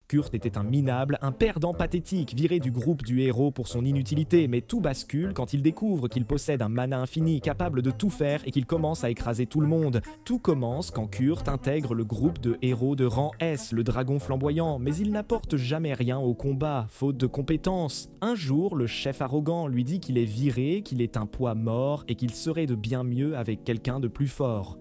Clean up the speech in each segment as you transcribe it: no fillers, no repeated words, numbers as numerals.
Kurt était un minable, un perdant pathétique, viré du groupe du héros pour son inutilité, mais tout bascule quand il découvre qu'il possède un mana infini capable de tout faire et qu'il commence à écraser tout le monde. Tout commence quand Kurt intègre le groupe de héros de rang S, le dragon flamboyant, mais il n'apporte jamais rien au combat, faute de compétences. Un jour, le chef arrogant lui dit qu'il est viré, qu'il est un poids mort et qu'il serait de bien mieux avec quelqu'un de plus fort.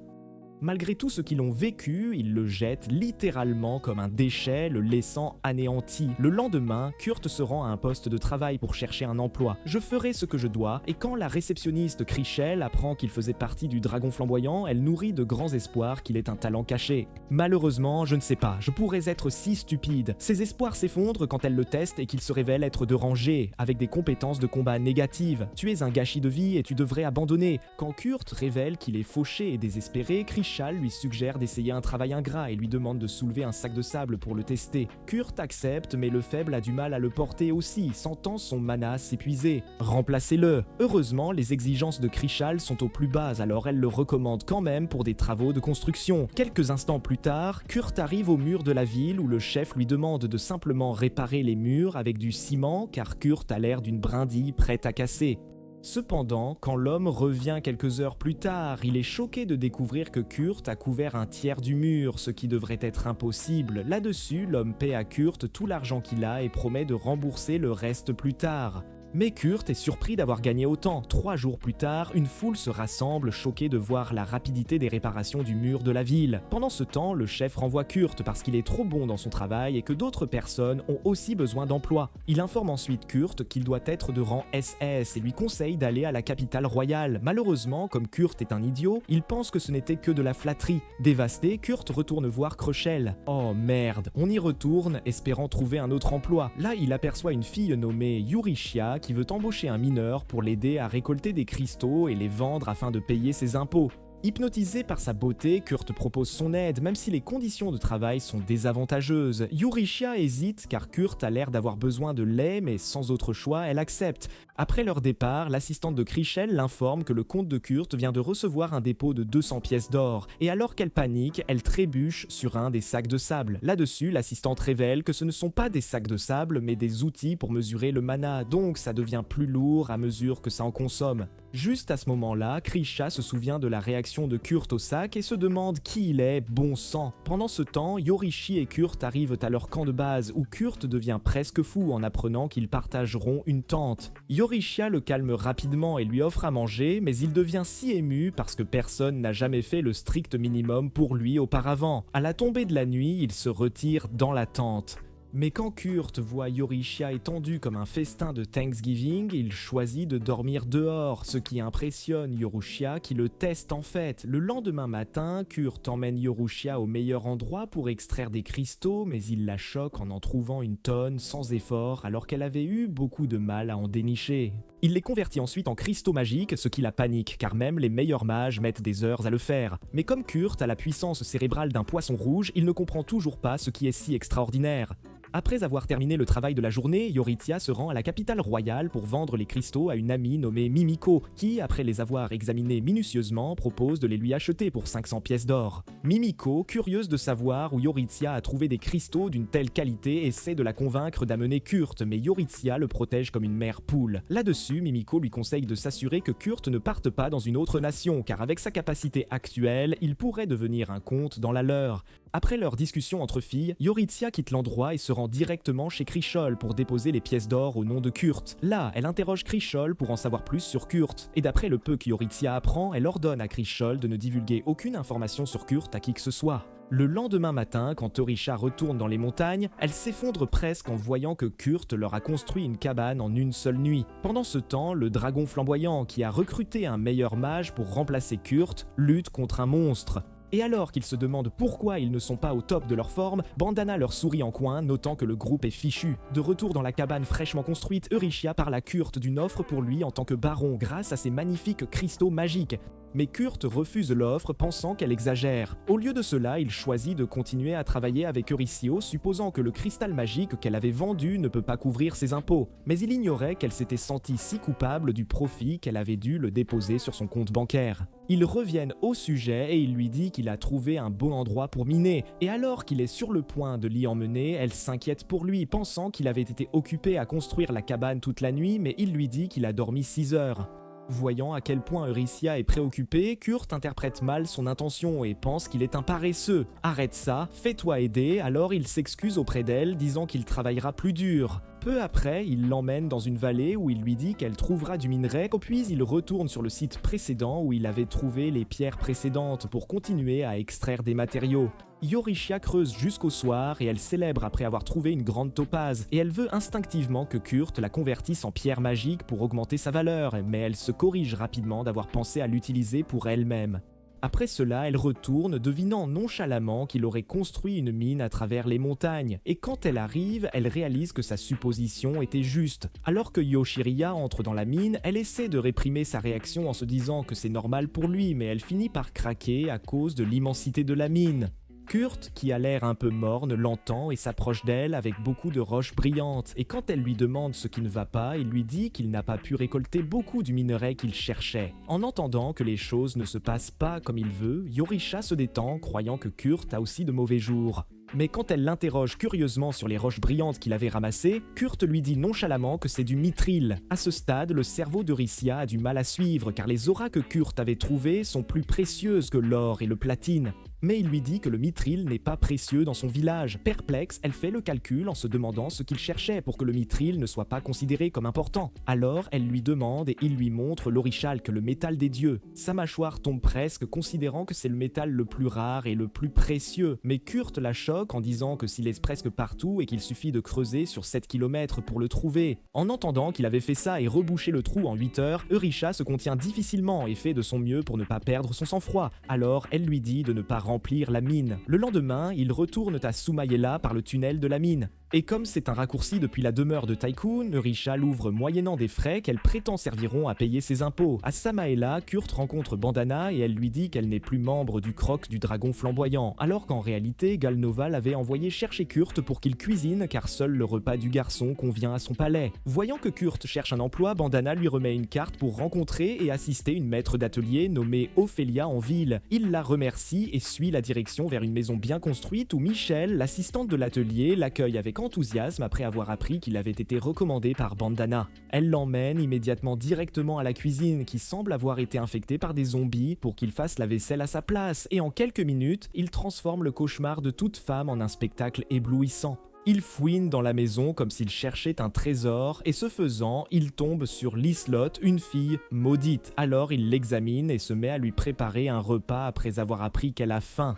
Malgré tout ce qu'ils ont vécu, ils le jettent littéralement comme un déchet, le laissant anéanti. Le lendemain, Kurt se rend à un poste de travail pour chercher un emploi. Je ferai ce que je dois, et quand la réceptionniste Chrishell apprend qu'il faisait partie du dragon flamboyant, elle nourrit de grands espoirs qu'il ait un talent caché. Malheureusement, je ne sais pas, je pourrais être si stupide. Ses espoirs s'effondrent quand elle le teste et qu'il se révèle être de rangée, avec des compétences de combat négatives. Tu es un gâchis de vie et tu devrais abandonner. Quand Kurt révèle qu'il est fauché et désespéré, Chrishell lui suggère d'essayer un travail ingrat et lui demande de soulever un sac de sable pour le tester. Kurt accepte, mais le faible a du mal à le porter aussi, sentant son mana s'épuiser. Remplacez-le. Heureusement, les exigences de Chrishell sont au plus bas, alors elle le recommande quand même pour des travaux de construction. Quelques instants plus tard, Kurt arrive au mur de la ville où le chef lui demande de simplement réparer les murs avec du ciment car Kurt a l'air d'une brindille prête à casser. Cependant, quand l'homme revient quelques heures plus tard, il est choqué de découvrir que Kurt a couvert un tiers du mur, ce qui devrait être impossible. Là-dessus, l'homme paie à Kurt tout l'argent qu'il a et promet de rembourser le reste plus tard. Mais Kurt est surpris d'avoir gagné autant. 3 jours plus tard, une foule se rassemble, choquée de voir la rapidité des réparations du mur de la ville. Pendant ce temps, le chef renvoie Kurt parce qu'il est trop bon dans son travail et que d'autres personnes ont aussi besoin d'emploi. Il informe ensuite Kurt qu'il doit être de rang SS et lui conseille d'aller à la capitale royale. Malheureusement, comme Kurt est un idiot, il pense que ce n'était que de la flatterie. Dévasté, Kurt retourne voir Chrishell. Oh merde, on y retourne, espérant trouver un autre emploi. Là, il aperçoit une fille nommée Yurishia qui veut embaucher un mineur pour l'aider à récolter des cristaux et les vendre afin de payer ses impôts. Hypnotisé par sa beauté, Kurt propose son aide, même si les conditions de travail sont désavantageuses. Yurishia hésite car Kurt a l'air d'avoir besoin de lait, mais sans autre choix, elle accepte. Après leur départ, l'assistante de Chrishell l'informe que le comte de Kurt vient de recevoir un dépôt de 200 pièces d'or, et alors qu'elle panique, elle trébuche sur un des sacs de sable. Là-dessus, l'assistante révèle que ce ne sont pas des sacs de sable, mais des outils pour mesurer le mana, donc ça devient plus lourd à mesure que ça en consomme. Juste à ce moment-là, Chrishell se souvient de la réaction de Kurt au sac et se demande qui il est, bon sang. Pendant ce temps, Yorishi et Kurt arrivent à leur camp de base où Kurt devient presque fou en apprenant qu'ils partageront une tente. Yorishi le calme rapidement et lui offre à manger, mais il devient si ému parce que personne n'a jamais fait le strict minimum pour lui auparavant. À la tombée de la nuit, il se retire dans la tente. Mais quand Kurt voit Yorishi étendu comme un festin de Thanksgiving, il choisit de dormir dehors, ce qui impressionne Yorishi qui le teste en fait. Le lendemain matin, Kurt emmène Yorishi au meilleur endroit pour extraire des cristaux, mais il la choque en trouvant une tonne sans effort alors qu'elle avait eu beaucoup de mal à en dénicher. Il les convertit ensuite en cristaux magiques, ce qui la panique, car même les meilleurs mages mettent des heures à le faire. Mais comme Kurt a la puissance cérébrale d'un poisson rouge, il ne comprend toujours pas ce qui est si extraordinaire. Après avoir terminé le travail de la journée, Yoritia se rend à la capitale royale pour vendre les cristaux à une amie nommée Mimiko, qui, après les avoir examinés minutieusement, propose de les lui acheter pour 500 pièces d'or. Mimiko, curieuse de savoir où Yoritia a trouvé des cristaux d'une telle qualité, essaie de la convaincre d'amener Kurt, mais Yoritia le protège comme une mère poule. Là-dessus, Mimiko lui conseille de s'assurer que Kurt ne parte pas dans une autre nation, car avec sa capacité actuelle, il pourrait devenir un comte dans la leur. Après leur discussion entre filles, Yoritia quitte l'endroit et se rend directement chez Chrishell pour déposer les pièces d'or au nom de Kurt. Là, elle interroge Chrishell pour en savoir plus sur Kurt, et d'après le peu que Yoritia apprend, elle ordonne à Chrishell de ne divulguer aucune information sur Kurt à qui que ce soit. Le lendemain matin, quand Torisha retourne dans les montagnes, elle s'effondre presque en voyant que Kurt leur a construit une cabane en une seule nuit. Pendant ce temps, le dragon flamboyant, qui a recruté un meilleur mage pour remplacer Kurt, lutte contre un monstre. Et alors qu'ils se demandent pourquoi ils ne sont pas au top de leur forme, Bandana leur sourit en coin, notant que le groupe est fichu. De retour dans la cabane fraîchement construite, Eurishia parle à Kurt d'une offre pour lui en tant que baron grâce à ses magnifiques cristaux magiques. mais Kurt refuse l'offre pensant qu'elle exagère. Au lieu de cela, il choisit de continuer à travailler avec Euricio, supposant que le cristal magique qu'elle avait vendu ne peut pas couvrir ses impôts. Mais il ignorait qu'elle s'était sentie si coupable du profit qu'elle avait dû le déposer sur son compte bancaire. Ils reviennent au sujet et il lui dit qu'il a trouvé un bon endroit pour miner. Et alors qu'il est sur le point de l'y emmener, elle s'inquiète pour lui, pensant qu'il avait été occupé à construire la cabane toute la nuit, mais il lui dit qu'il a dormi 6 heures. Voyant à quel point Eurycia est préoccupée, Kurt interprète mal son intention et pense qu'il est un paresseux. Arrête ça, fais-toi aider, alors il s'excuse auprès d'elle, disant qu'il travaillera plus dur. Peu après, il l'emmène dans une vallée où il lui dit qu'elle trouvera du minerai, puis il retourne sur le site précédent où il avait trouvé les pierres précédentes pour continuer à extraire des matériaux. Eurycia creuse jusqu'au soir et elle célèbre après avoir trouvé une grande topaze, et elle veut instinctivement que Kurt la convertisse en pierre magique pour augmenter sa valeur, mais elle se corrige rapidement d'avoir pensé à l'utiliser pour elle-même. Après cela, elle retourne, devinant nonchalamment qu'il aurait construit une mine à travers les montagnes, et quand elle arrive, elle réalise que sa supposition était juste. Alors que Yoshiria entre dans la mine, elle essaie de réprimer sa réaction en se disant que c'est normal pour lui, mais elle finit par craquer à cause de l'immensité de la mine. Kurt, qui a l'air un peu morne, l'entend et s'approche d'elle avec beaucoup de roches brillantes, et quand elle lui demande ce qui ne va pas, il lui dit qu'il n'a pas pu récolter beaucoup du minerai qu'il cherchait. En entendant que les choses ne se passent pas comme il veut, Eurycia se détend, croyant que Kurt a aussi de mauvais jours. Mais quand elle l'interroge curieusement sur les roches brillantes qu'il avait ramassées, Kurt lui dit nonchalamment que c'est du mithril. À ce stade, le cerveau d'Eurycia a du mal à suivre car les auras que Kurt avait trouvées sont plus précieuses que l'or et le platine. Mais il lui dit que le mithril n'est pas précieux dans son village. Perplexe, elle fait le calcul en se demandant ce qu'il cherchait pour que le mithril ne soit pas considéré comme important. Alors, elle lui demande et il lui montre l'orichalque, le métal des dieux. Sa mâchoire tombe presque, considérant que c'est le métal le plus rare et le plus précieux. Mais Kurt la choque en disant que s'il est presque partout et qu'il suffit de creuser sur 7 km pour le trouver. En entendant qu'il avait fait ça et rebouché le trou en 8 heures, Eurycia se contient difficilement et fait de son mieux pour ne pas perdre son sang-froid. Alors, elle lui dit de ne pas remplir la mine. Le lendemain, ils retournent à Soumaïela par le tunnel de la mine. Et comme c'est un raccourci depuis la demeure de Tycoon, Eurycia l'ouvre moyennant des frais qu'elle prétend serviront à payer ses impôts. À Samaela, Kurt rencontre Bandana et elle lui dit qu'elle n'est plus membre du croc du dragon flamboyant, alors qu'en réalité, Galnova l'avait envoyé chercher Kurt pour qu'il cuisine car seul le repas du garçon convient à son palais. Voyant que Kurt cherche un emploi, Bandana lui remet une carte pour rencontrer et assister une maître d'atelier nommée Ophélia en ville. Il la remercie et suit la direction vers une maison bien construite où Michelle, l'assistante de l'atelier, l'accueille avec enthousiasme après avoir appris qu'il avait été recommandé par Bandana. Elle l'emmène immédiatement directement à la cuisine qui semble avoir été infectée par des zombies pour qu'il fasse la vaisselle à sa place et en quelques minutes, il transforme le cauchemar de toute femme en un spectacle éblouissant. Il fouine dans la maison comme s'il cherchait un trésor et ce faisant, il tombe sur Lislot, une fille maudite. Alors il l'examine et se met à lui préparer un repas après avoir appris qu'elle a faim.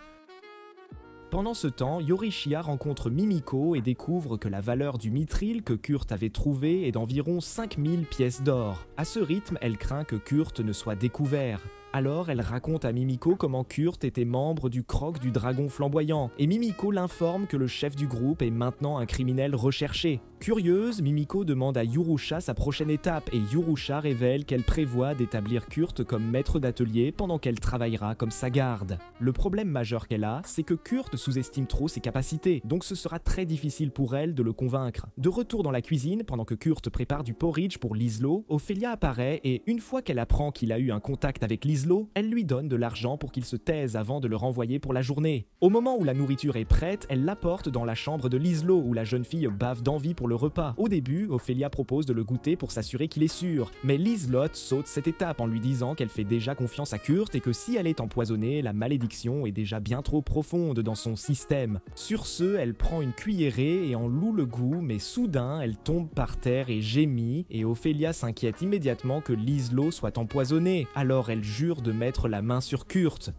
Pendant ce temps, Eurycia rencontre Mimiko et découvre que la valeur du mithril que Kurt avait trouvé est d'environ 5000 pièces d'or. À ce rythme, elle craint que Kurt ne soit découvert. Alors elle raconte à Mimiko comment Kurt était membre du croc du dragon flamboyant, et Mimiko l'informe que le chef du groupe est maintenant un criminel recherché. Curieuse, Mimiko demande à Yurusha sa prochaine étape, et Yurusha révèle qu'elle prévoit d'établir Kurt comme maître d'atelier pendant qu'elle travaillera comme sa garde. Le problème majeur qu'elle a, c'est que Kurt sous-estime trop ses capacités, donc ce sera très difficile pour elle de le convaincre. De retour dans la cuisine, pendant que Kurt prépare du porridge pour Lislo, Ophélia apparaît et une fois qu'elle apprend qu'il a eu un contact avec Lislo, elle lui donne de l'argent pour qu'il se taise avant de le renvoyer pour la journée. Au moment où la nourriture est prête, elle l'apporte dans la chambre de Lislo où la jeune fille bave d'envie pour le repas. Au début, Ophélia propose de le goûter pour s'assurer qu'il est sûr, mais Lislot saute cette étape en lui disant qu'elle fait déjà confiance à Kurt et que si elle est empoisonnée, la malédiction est déjà bien trop profonde dans son système. Sur ce, elle prend une cuillerée et en loue le goût, mais soudain, elle tombe par terre et gémit, et Ophélia s'inquiète immédiatement que Lislo soit empoisonnée. Alors elle jure de mettre la main sur Kurt.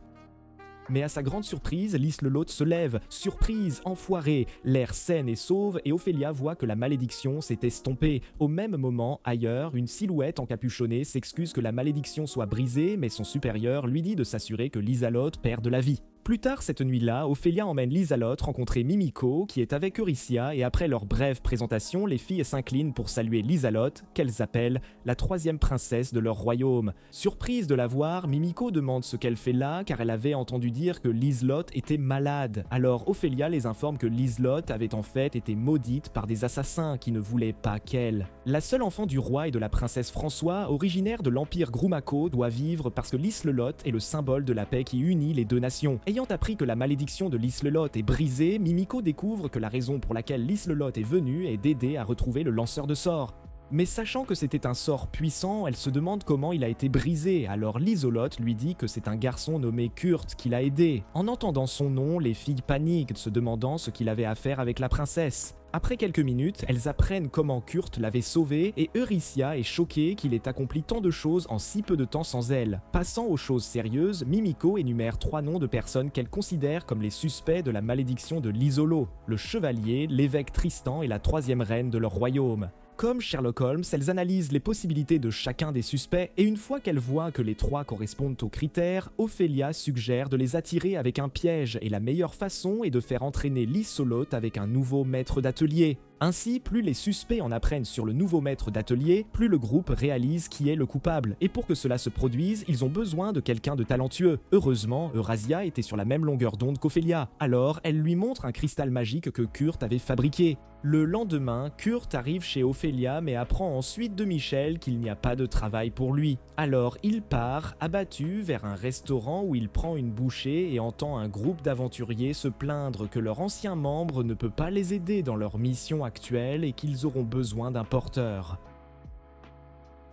Mais à sa grande surprise, Lislot se lève, surprise, enfoirée, l'air saine et sauve, et Ophélia voit que la malédiction s'est estompée. Au même moment, ailleurs, une silhouette encapuchonnée s'excuse que la malédiction soit brisée, mais son supérieur lui dit de s'assurer que Lisalot perde la vie. Plus tard cette nuit-là, Ophélia emmène Liselotte rencontrer Mimiko, qui est avec Eurycia, et après leur brève présentation, les filles s'inclinent pour saluer Liselotte, qu'elles appellent la troisième princesse de leur royaume. Surprise de la voir, Mimiko demande ce qu'elle fait là, car elle avait entendu dire que Liselotte était malade. Alors Ophélia les informe que Liselotte avait en fait été maudite par des assassins qui ne voulaient pas qu'elle. La seule enfant du roi et de la princesse François, originaire de l'empire Grumako, doit vivre parce que Liselotte est le symbole de la paix qui unit les deux nations. Ayant appris que la malédiction de Liselotte est brisée, Mimiko découvre que la raison pour laquelle Liselotte est venue est d'aider à retrouver le lanceur de sorts. Mais sachant que c'était un sort puissant, elle se demande comment il a été brisé, alors Liselotte lui dit que c'est un garçon nommé Kurt qui l'a aidé. En entendant son nom, les filles paniquent, se demandant ce qu'il avait à faire avec la princesse. Après quelques minutes, elles apprennent comment Kurt l'avait sauvé et Eurycia est choquée qu'il ait accompli tant de choses en si peu de temps sans elle. Passant aux choses sérieuses, Mimiko énumère 3 noms de personnes qu'elle considère comme les suspects de la malédiction de l'Isolo, le chevalier, l'évêque Tristan et la 3e reine de leur royaume. Comme Sherlock Holmes, elles analysent les possibilités de chacun des suspects et une fois qu'elles voient que les 3 correspondent aux critères, Ophélia suggère de les attirer avec un piège et la meilleure façon est de faire entraîner Liselotte avec un nouveau maître d'atelier. Ainsi, plus les suspects en apprennent sur le nouveau maître d'atelier, plus le groupe réalise qui est le coupable. Et pour que cela se produise, ils ont besoin de quelqu'un de talentueux. Heureusement, Eurazia était sur la même longueur d'onde qu'Ophélia. Alors, elle lui montre un cristal magique que Kurt avait fabriqué. Le lendemain, Kurt arrive chez Ophélia mais apprend ensuite de Michel qu'il n'y a pas de travail pour lui. Alors il part, abattu, vers un restaurant où il prend une bouchée et entend un groupe d'aventuriers se plaindre que leur ancien membre ne peut pas les aider dans leur mission actuelle et qu'ils auront besoin d'un porteur.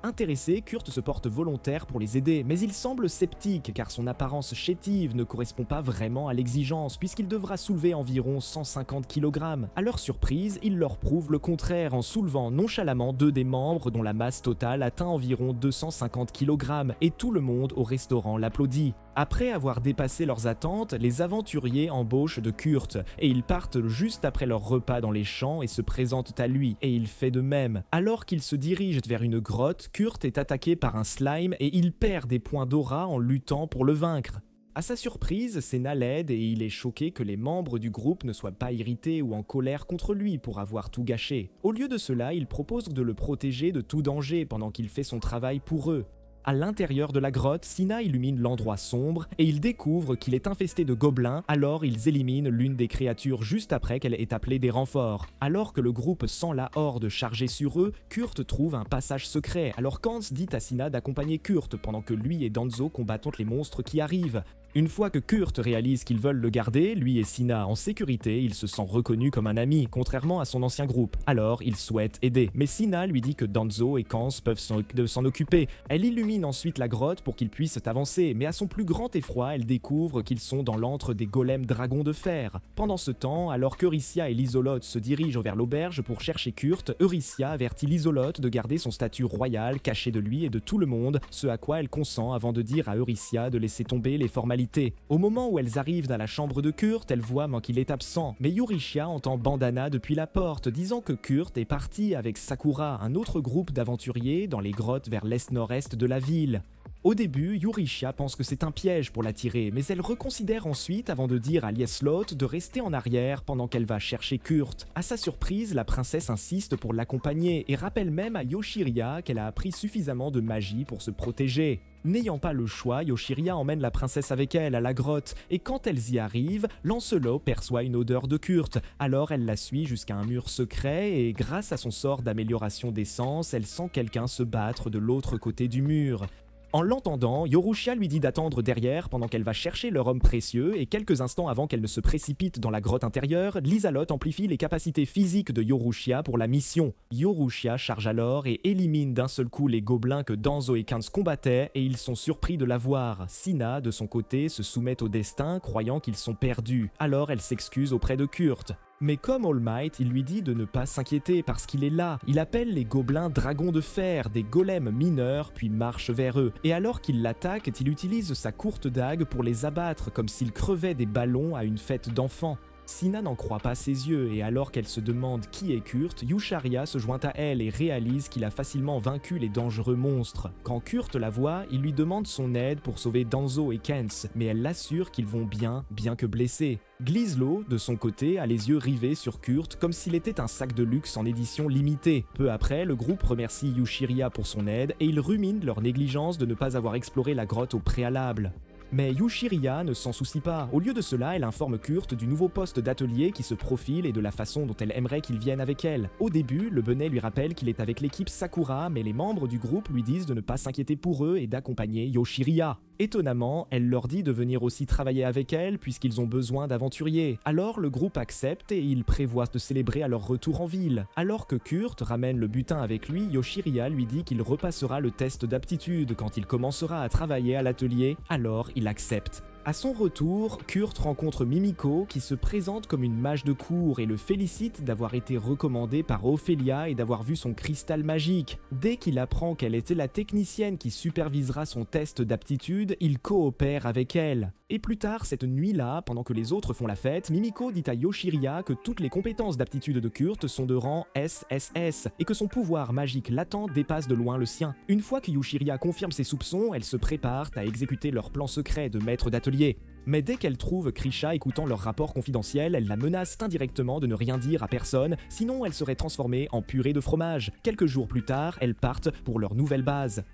Intéressé, Kurt se porte volontaire pour les aider, mais il semble sceptique car son apparence chétive ne correspond pas vraiment à l'exigence puisqu'il devra soulever environ 150 kg. À leur surprise, il leur prouve le contraire en soulevant nonchalamment 2 des membres dont la masse totale atteint environ 250 kg et tout le monde au restaurant l'applaudit. Après avoir dépassé leurs attentes, les aventuriers embauchent de Kurt et ils partent juste après leur repas dans les champs et se présentent à lui, et il fait de même. Alors qu'ils se dirigent vers une grotte, Kurt est attaqué par un slime et il perd des points d'aura en luttant pour le vaincre. À sa surprise, Senna l'aide et il est choqué que les membres du groupe ne soient pas irrités ou en colère contre lui pour avoir tout gâché. Au lieu de cela, il propose de le protéger de tout danger pendant qu'il fait son travail pour eux. À l'intérieur de la grotte, Sina illumine l'endroit sombre et ils découvrent qu'il est infesté de gobelins, alors ils éliminent l'une des créatures juste après qu'elle ait appelé des renforts. Alors que le groupe sent la horde charger sur eux, Kurt trouve un passage secret, alors Kans dit à Sina d'accompagner Kurt pendant que lui et Danzo combattent les monstres qui arrivent. Une fois que Kurt réalise qu'ils veulent le garder, lui et Sina en sécurité, il se sent reconnu comme un ami, contrairement à son ancien groupe. Alors, il souhaite aider. Mais Sina lui dit que Danzo et Kans peuvent s'en occuper. Elle illumine ensuite la grotte pour qu'ils puissent avancer, mais à son plus grand effroi, elle découvre qu'ils sont dans l'antre des golems dragons de fer. Pendant ce temps, alors qu'Eurycia et Liselotte se dirigent vers l'auberge pour chercher Kurt, Eurycia avertit Liselotte de garder son statut royal caché de lui et de tout le monde, ce à quoi elle consent avant de dire à Eurycia de laisser tomber les formalités. Au moment où elles arrivent dans la chambre de Kurt, elles voient qu'il est absent, mais Eurycia entend Bandana depuis la porte, disant que Kurt est parti avec Sakura, un autre groupe d'aventuriers, dans les grottes vers l'est-nord-est de la ville. Au début, Eurycia pense que c'est un piège pour l'attirer, mais elle reconsidère ensuite avant de dire à Liselotte de rester en arrière pendant qu'elle va chercher Kurt. À sa surprise, la princesse insiste pour l'accompagner et rappelle même à Yoshiria qu'elle a appris suffisamment de magie pour se protéger. N'ayant pas le choix, Yoshiria emmène la princesse avec elle à la grotte, et quand elles y arrivent, Lancelot perçoit une odeur de Kurt, alors elle la suit jusqu'à un mur secret et grâce à son sort d'amélioration d'essence, elle sent quelqu'un se battre de l'autre côté du mur. En l'entendant, Yorushia lui dit d'attendre derrière pendant qu'elle va chercher leur homme précieux et quelques instants avant qu'elle ne se précipite dans la grotte intérieure, Liselotte amplifie les capacités physiques de Yorushia pour la mission. Yorushia charge alors et élimine d'un seul coup les gobelins que Danzo et Kans combattaient et ils sont surpris de la voir. Sina, de son côté, se soumet au destin croyant qu'ils sont perdus. Alors elle s'excuse auprès de Kurt. Mais comme All Might, il lui dit de ne pas s'inquiéter parce qu'il est là. Il appelle les gobelins dragons de fer, des golems mineurs, puis marche vers eux. Et alors qu'il l'attaque, il utilise sa courte dague pour les abattre comme s'ils crevaient des ballons à une fête d'enfants. Sina n'en croit pas ses yeux et alors qu'elle se demande qui est Kurt, Yusharia se joint à elle et réalise qu'il a facilement vaincu les dangereux monstres. Quand Kurt la voit, il lui demande son aide pour sauver Danzo et Kens, mais elle l'assure qu'ils vont bien que blessés. Glizlo, de son côté, a les yeux rivés sur Kurt comme s'il était un sac de luxe en édition limitée. Peu après, le groupe remercie Yushiria pour son aide et ils ruminent leur négligence de ne pas avoir exploré la grotte au préalable. Mais Yushiria ne s'en soucie pas. Au lieu de cela, elle informe Kurt du nouveau poste d'atelier qui se profile et de la façon dont elle aimerait qu'il vienne avec elle. Au début, le Benet lui rappelle qu'il est avec l'équipe Sakura, mais les membres du groupe lui disent de ne pas s'inquiéter pour eux et d'accompagner Yushiria. Étonnamment, elle leur dit de venir aussi travailler avec elle puisqu'ils ont besoin d'aventuriers. Alors le groupe accepte et ils prévoient de célébrer à leur retour en ville. Alors que Kurt ramène le butin avec lui, Yushiria lui dit qu'il repassera le test d'aptitude quand il commencera à travailler à l'atelier, alors il accepte. À son retour, Kurt rencontre Mimiko qui se présente comme une mage de cour et le félicite d'avoir été recommandée par Ophélia et d'avoir vu son cristal magique. Dès qu'il apprend qu'elle était la technicienne qui supervisera son test d'aptitude, il coopère avec elle. Et plus tard, cette nuit-là, pendant que les autres font la fête, Mimiko dit à Yushiria que toutes les compétences d'aptitude de Kurt sont de rang SSS et que son pouvoir magique latent dépasse de loin le sien. Une fois que Yushiria confirme ses soupçons, elles se préparent à exécuter leur plan secret de maître d'atelier. Mais dès qu'elle trouve Krisha écoutant leur rapport confidentiel, elle la menace indirectement de ne rien dire à personne, sinon elle serait transformée en purée de fromage. Quelques jours plus tard, elles partent pour leur nouvelle base.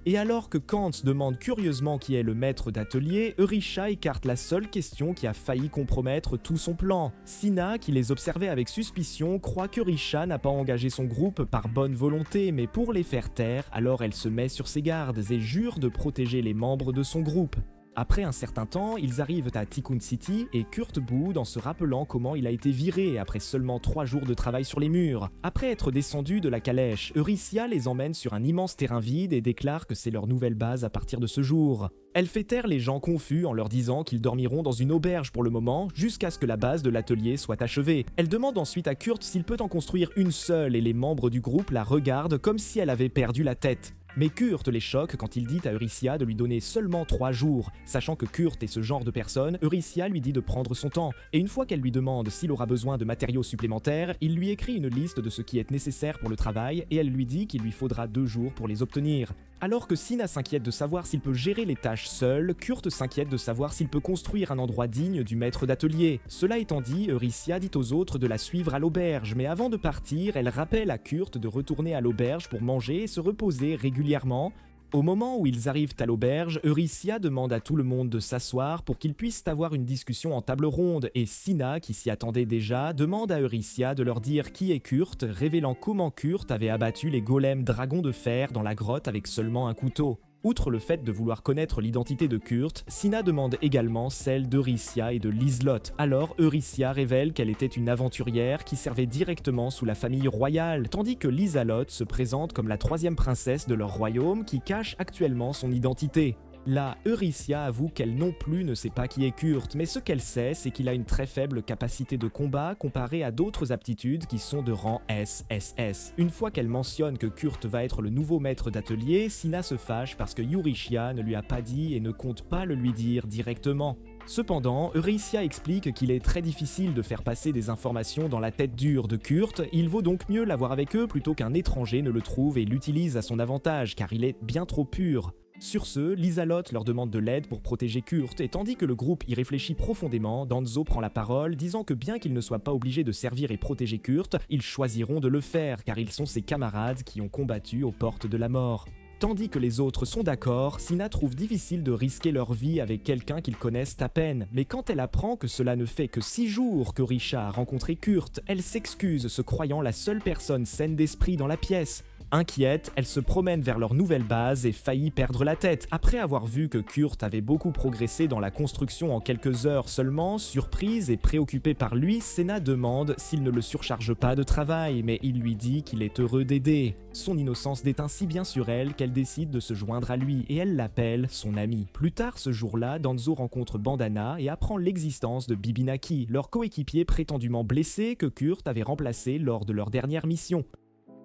Et alors que Kant demande curieusement qui est le maître d'atelier, Eurisha écarte la seule question qui a failli compromettre tout son plan. Sina, qui les observait avec suspicion, croit qu'Eurisha n'a pas engagé son groupe par bonne volonté, mais pour les faire taire, alors elle se met sur ses gardes et jure de protéger les membres de son groupe. Après un certain temps, ils arrivent à Tikkun City et Kurt boude en se rappelant comment il a été viré après seulement 3 jours de travail sur les murs. Après être descendu de la calèche, Eurycia les emmène sur un immense terrain vide et déclare que c'est leur nouvelle base à partir de ce jour. Elle fait taire les gens confus en leur disant qu'ils dormiront dans une auberge pour le moment jusqu'à ce que la base de l'atelier soit achevée. Elle demande ensuite à Kurt s'il peut en construire une seule et les membres du groupe la regardent comme si elle avait perdu la tête. Mais Kurt les choque quand il dit à Eurycia de lui donner seulement 3 jours. Sachant que Kurt est ce genre de personne, Eurycia lui dit de prendre son temps. Et une fois qu'elle lui demande s'il aura besoin de matériaux supplémentaires, il lui écrit une liste de ce qui est nécessaire pour le travail et elle lui dit qu'il lui faudra 2 jours pour les obtenir. Alors que Sina s'inquiète de savoir s'il peut gérer les tâches seul, Kurt s'inquiète de savoir s'il peut construire un endroit digne du maître d'atelier. Cela étant dit, Eurycia dit aux autres de la suivre à l'auberge, mais avant de partir, elle rappelle à Kurt de retourner à l'auberge pour manger et se reposer régulièrement. Au moment où ils arrivent à l'auberge, Eurycia demande à tout le monde de s'asseoir pour qu'ils puissent avoir une discussion en table ronde et Sina, qui s'y attendait déjà, demande à Eurycia de leur dire qui est Kurt, révélant comment Kurt avait abattu les golems dragons de fer dans la grotte avec seulement un couteau. Outre le fait de vouloir connaître l'identité de Kurt, Sina demande également celle d'Eurycia et de Liselotte. Alors Eurycia révèle qu'elle était une aventurière qui servait directement sous la famille royale, tandis que Liselotte se présente comme la 3e princesse de leur royaume qui cache actuellement son identité. Là, Eurycia avoue qu'elle non plus ne sait pas qui est Kurt, mais ce qu'elle sait, c'est qu'il a une très faible capacité de combat comparée à d'autres aptitudes qui sont de rang SSS. Une fois qu'elle mentionne que Kurt va être le nouveau maître d'atelier, Sina se fâche parce que Eurycia ne lui a pas dit et ne compte pas le lui dire directement. Cependant, Eurycia explique qu'il est très difficile de faire passer des informations dans la tête dure de Kurt, il vaut donc mieux l'avoir avec eux plutôt qu'un étranger ne le trouve et l'utilise à son avantage, car il est bien trop pur. Sur ce, Liselotte leur demande de l'aide pour protéger Kurt, et tandis que le groupe y réfléchit profondément, Danzo prend la parole, disant que bien qu'ils ne soient pas obligés de servir et protéger Kurt, ils choisiront de le faire, car ils sont ses camarades qui ont combattu aux portes de la mort. Tandis que les autres sont d'accord, Sina trouve difficile de risquer leur vie avec quelqu'un qu'ils connaissent à peine, mais quand elle apprend que cela ne fait que 6 jours que Risha a rencontré Kurt, elle s'excuse, se croyant la seule personne saine d'esprit dans la pièce. Inquiète, elle se promène vers leur nouvelle base et faillit perdre la tête. Après avoir vu que Kurt avait beaucoup progressé dans la construction en quelques heures seulement, surprise et préoccupée par lui, Sena demande s'il ne le surcharge pas de travail, mais il lui dit qu'il est heureux d'aider. Son innocence déteint si bien sur elle qu'elle décide de se joindre à lui et elle l'appelle son ami. Plus tard ce jour-là, Danzo rencontre Bandana et apprend l'existence de Bibinaki, leur coéquipier prétendument blessé que Kurt avait remplacé lors de leur dernière mission.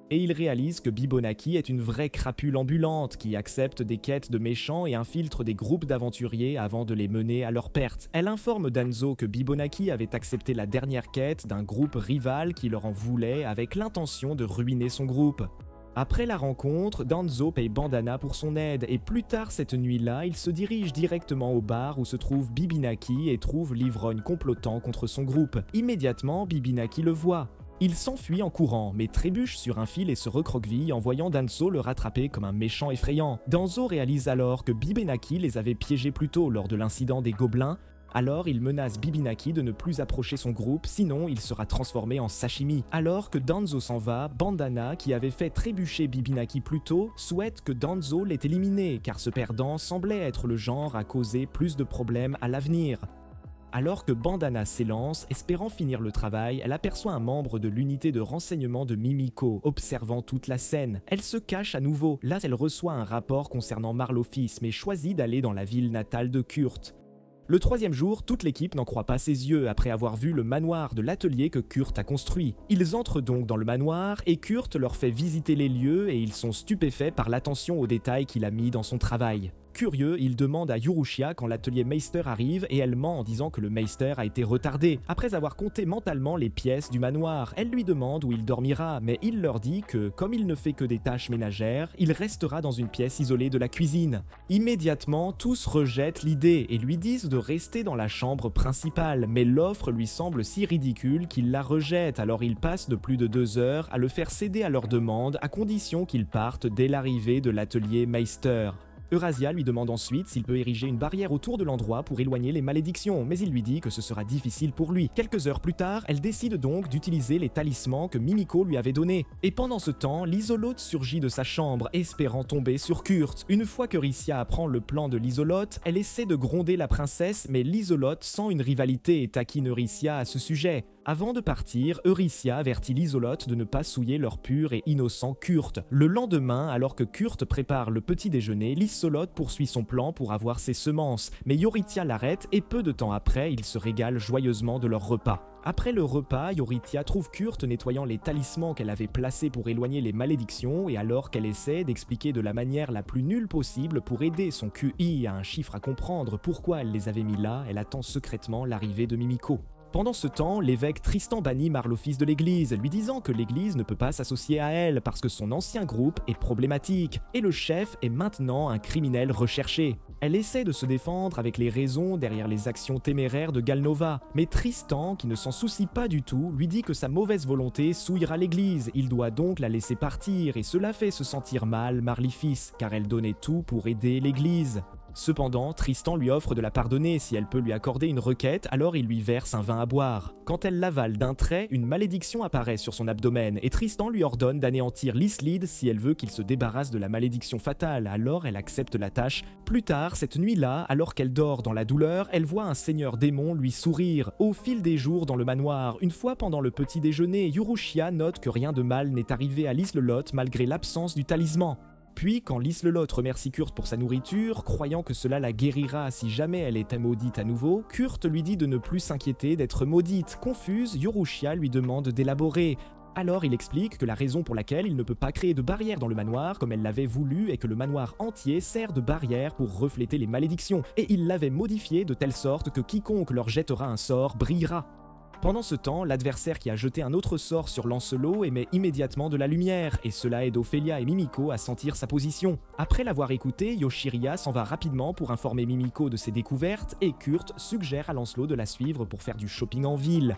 Et il réalise que Bibonaki est une vraie crapule ambulante qui accepte des quêtes de méchants et infiltre des groupes d'aventuriers avant de les mener à leur perte. Elle informe Danzo que Bibonaki avait accepté la dernière quête d'un groupe rival qui leur en voulait avec l'intention de ruiner son groupe. Après la rencontre, Danzo paye Bandana pour son aide et plus tard cette nuit-là, il se dirige directement au bar où se trouve Bibinaki et trouve l'ivrogne complotant contre son groupe. Immédiatement, Bibinaki le voit. Il s'enfuit en courant, mais trébuche sur un fil et se recroqueville en voyant Danzo le rattraper comme un méchant effrayant. Danzo réalise alors que Bibinaki les avait piégés plus tôt lors de l'incident des gobelins. Alors il menace Bibinaki de ne plus approcher son groupe, sinon il sera transformé en sashimi. Alors que Danzo s'en va, Bandana, qui avait fait trébucher Bibinaki plus tôt, souhaite que Danzo l'ait éliminé, car ce perdant semblait être le genre à causer plus de problèmes à l'avenir. Alors que Bandana s'élance, espérant finir le travail, elle aperçoit un membre de l'unité de renseignement de Mimiko, observant toute la scène. Elle se cache à nouveau, là elle reçoit un rapport concernant Marlofis, mais choisit d'aller dans la ville natale de Kurt. Le troisième jour, toute l'équipe n'en croit pas ses yeux après avoir vu le manoir de l'atelier que Kurt a construit. Ils entrent donc dans le manoir et Kurt leur fait visiter les lieux et ils sont stupéfaits par l'attention aux détails qu'il a mis dans son travail. Curieux, il demande à Yurushia quand l'atelier Meister arrive et elle ment en disant que le Meister a été retardé. Après avoir compté mentalement les pièces du manoir, elle lui demande où il dormira, mais il leur dit que, comme il ne fait que des tâches ménagères, il restera dans une pièce isolée de la cuisine. Immédiatement, tous rejettent l'idée et lui disent de rester dans la chambre principale, mais l'offre lui semble si ridicule qu'il la rejette, alors il passe de plus de 2 heures à le faire céder à leur demande à condition qu'il parte dès l'arrivée de l'atelier Meister. Eurasia lui demande ensuite s'il peut ériger une barrière autour de l'endroit pour éloigner les malédictions, mais il lui dit que ce sera difficile pour lui. Quelques heures plus tard, elle décide donc d'utiliser les talismans que Mimiko lui avait donnés. Et pendant ce temps, l'Isolote surgit de sa chambre, espérant tomber sur Kurt. Une fois que Rissia apprend le plan de l'Isolote, elle essaie de gronder la princesse, mais l'Isolote sent une rivalité et taquine Rissia à ce sujet. Avant de partir, Eurycia avertit l'Isolote de ne pas souiller leur pur et innocent Kurt. Le lendemain, alors que Kurt prépare le petit déjeuner, l'Isolote poursuit son plan pour avoir ses semences, mais Yoritia l'arrête et peu de temps après, ils se régalent joyeusement de leur repas. Après le repas, Yoritia trouve Kurt nettoyant les talismans qu'elle avait placés pour éloigner les malédictions et alors qu'elle essaie d'expliquer de la manière la plus nulle possible pour aider son QI à un chiffre à comprendre pourquoi elle les avait mis là, elle attend secrètement l'arrivée de Mimiko. Pendant ce temps, l'évêque Tristan bannit Marlofis de l'église, lui disant que l'église ne peut pas s'associer à elle parce que son ancien groupe est problématique, et le chef est maintenant un criminel recherché. Elle essaie de se défendre avec les raisons derrière les actions téméraires de Galnova, mais Tristan, qui ne s'en soucie pas du tout, lui dit que sa mauvaise volonté souillera l'église, il doit donc la laisser partir, et cela fait se sentir mal Marlifis, car elle donnait tout pour aider l'église. Cependant, Tristan lui offre de la pardonner si elle peut lui accorder une requête, alors il lui verse un vin à boire. Quand elle l'avale d'un trait, une malédiction apparaît sur son abdomen et Tristan lui ordonne d'anéantir l'Islide si elle veut qu'il se débarrasse de la malédiction fatale, alors elle accepte la tâche. Plus tard, cette nuit-là, alors qu'elle dort dans la douleur, elle voit un seigneur démon lui sourire. Au fil des jours dans le manoir, une fois pendant le petit déjeuner, Yurushia note que rien de mal n'est arrivé à l'Islelote malgré l'absence du talisman. Puis, quand l'Islelote remercie Kurt pour sa nourriture, croyant que cela la guérira si jamais elle était maudite à nouveau, Kurt lui dit de ne plus s'inquiéter d'être maudite. Confuse, Yorushia lui demande d'élaborer. Alors il explique que la raison pour laquelle il ne peut pas créer de barrière dans le manoir comme elle l'avait voulu est que le manoir entier sert de barrière pour refléter les malédictions, et il l'avait modifié de telle sorte que quiconque leur jettera un sort brillera. Pendant ce temps, l'adversaire qui a jeté un autre sort sur Lancelot émet immédiatement de la lumière, et cela aide Ophélia et Mimiko à sentir sa position. Après l'avoir écouté, Yoshiria s'en va rapidement pour informer Mimiko de ses découvertes, et Kurt suggère à Lancelot de la suivre pour faire du shopping en ville.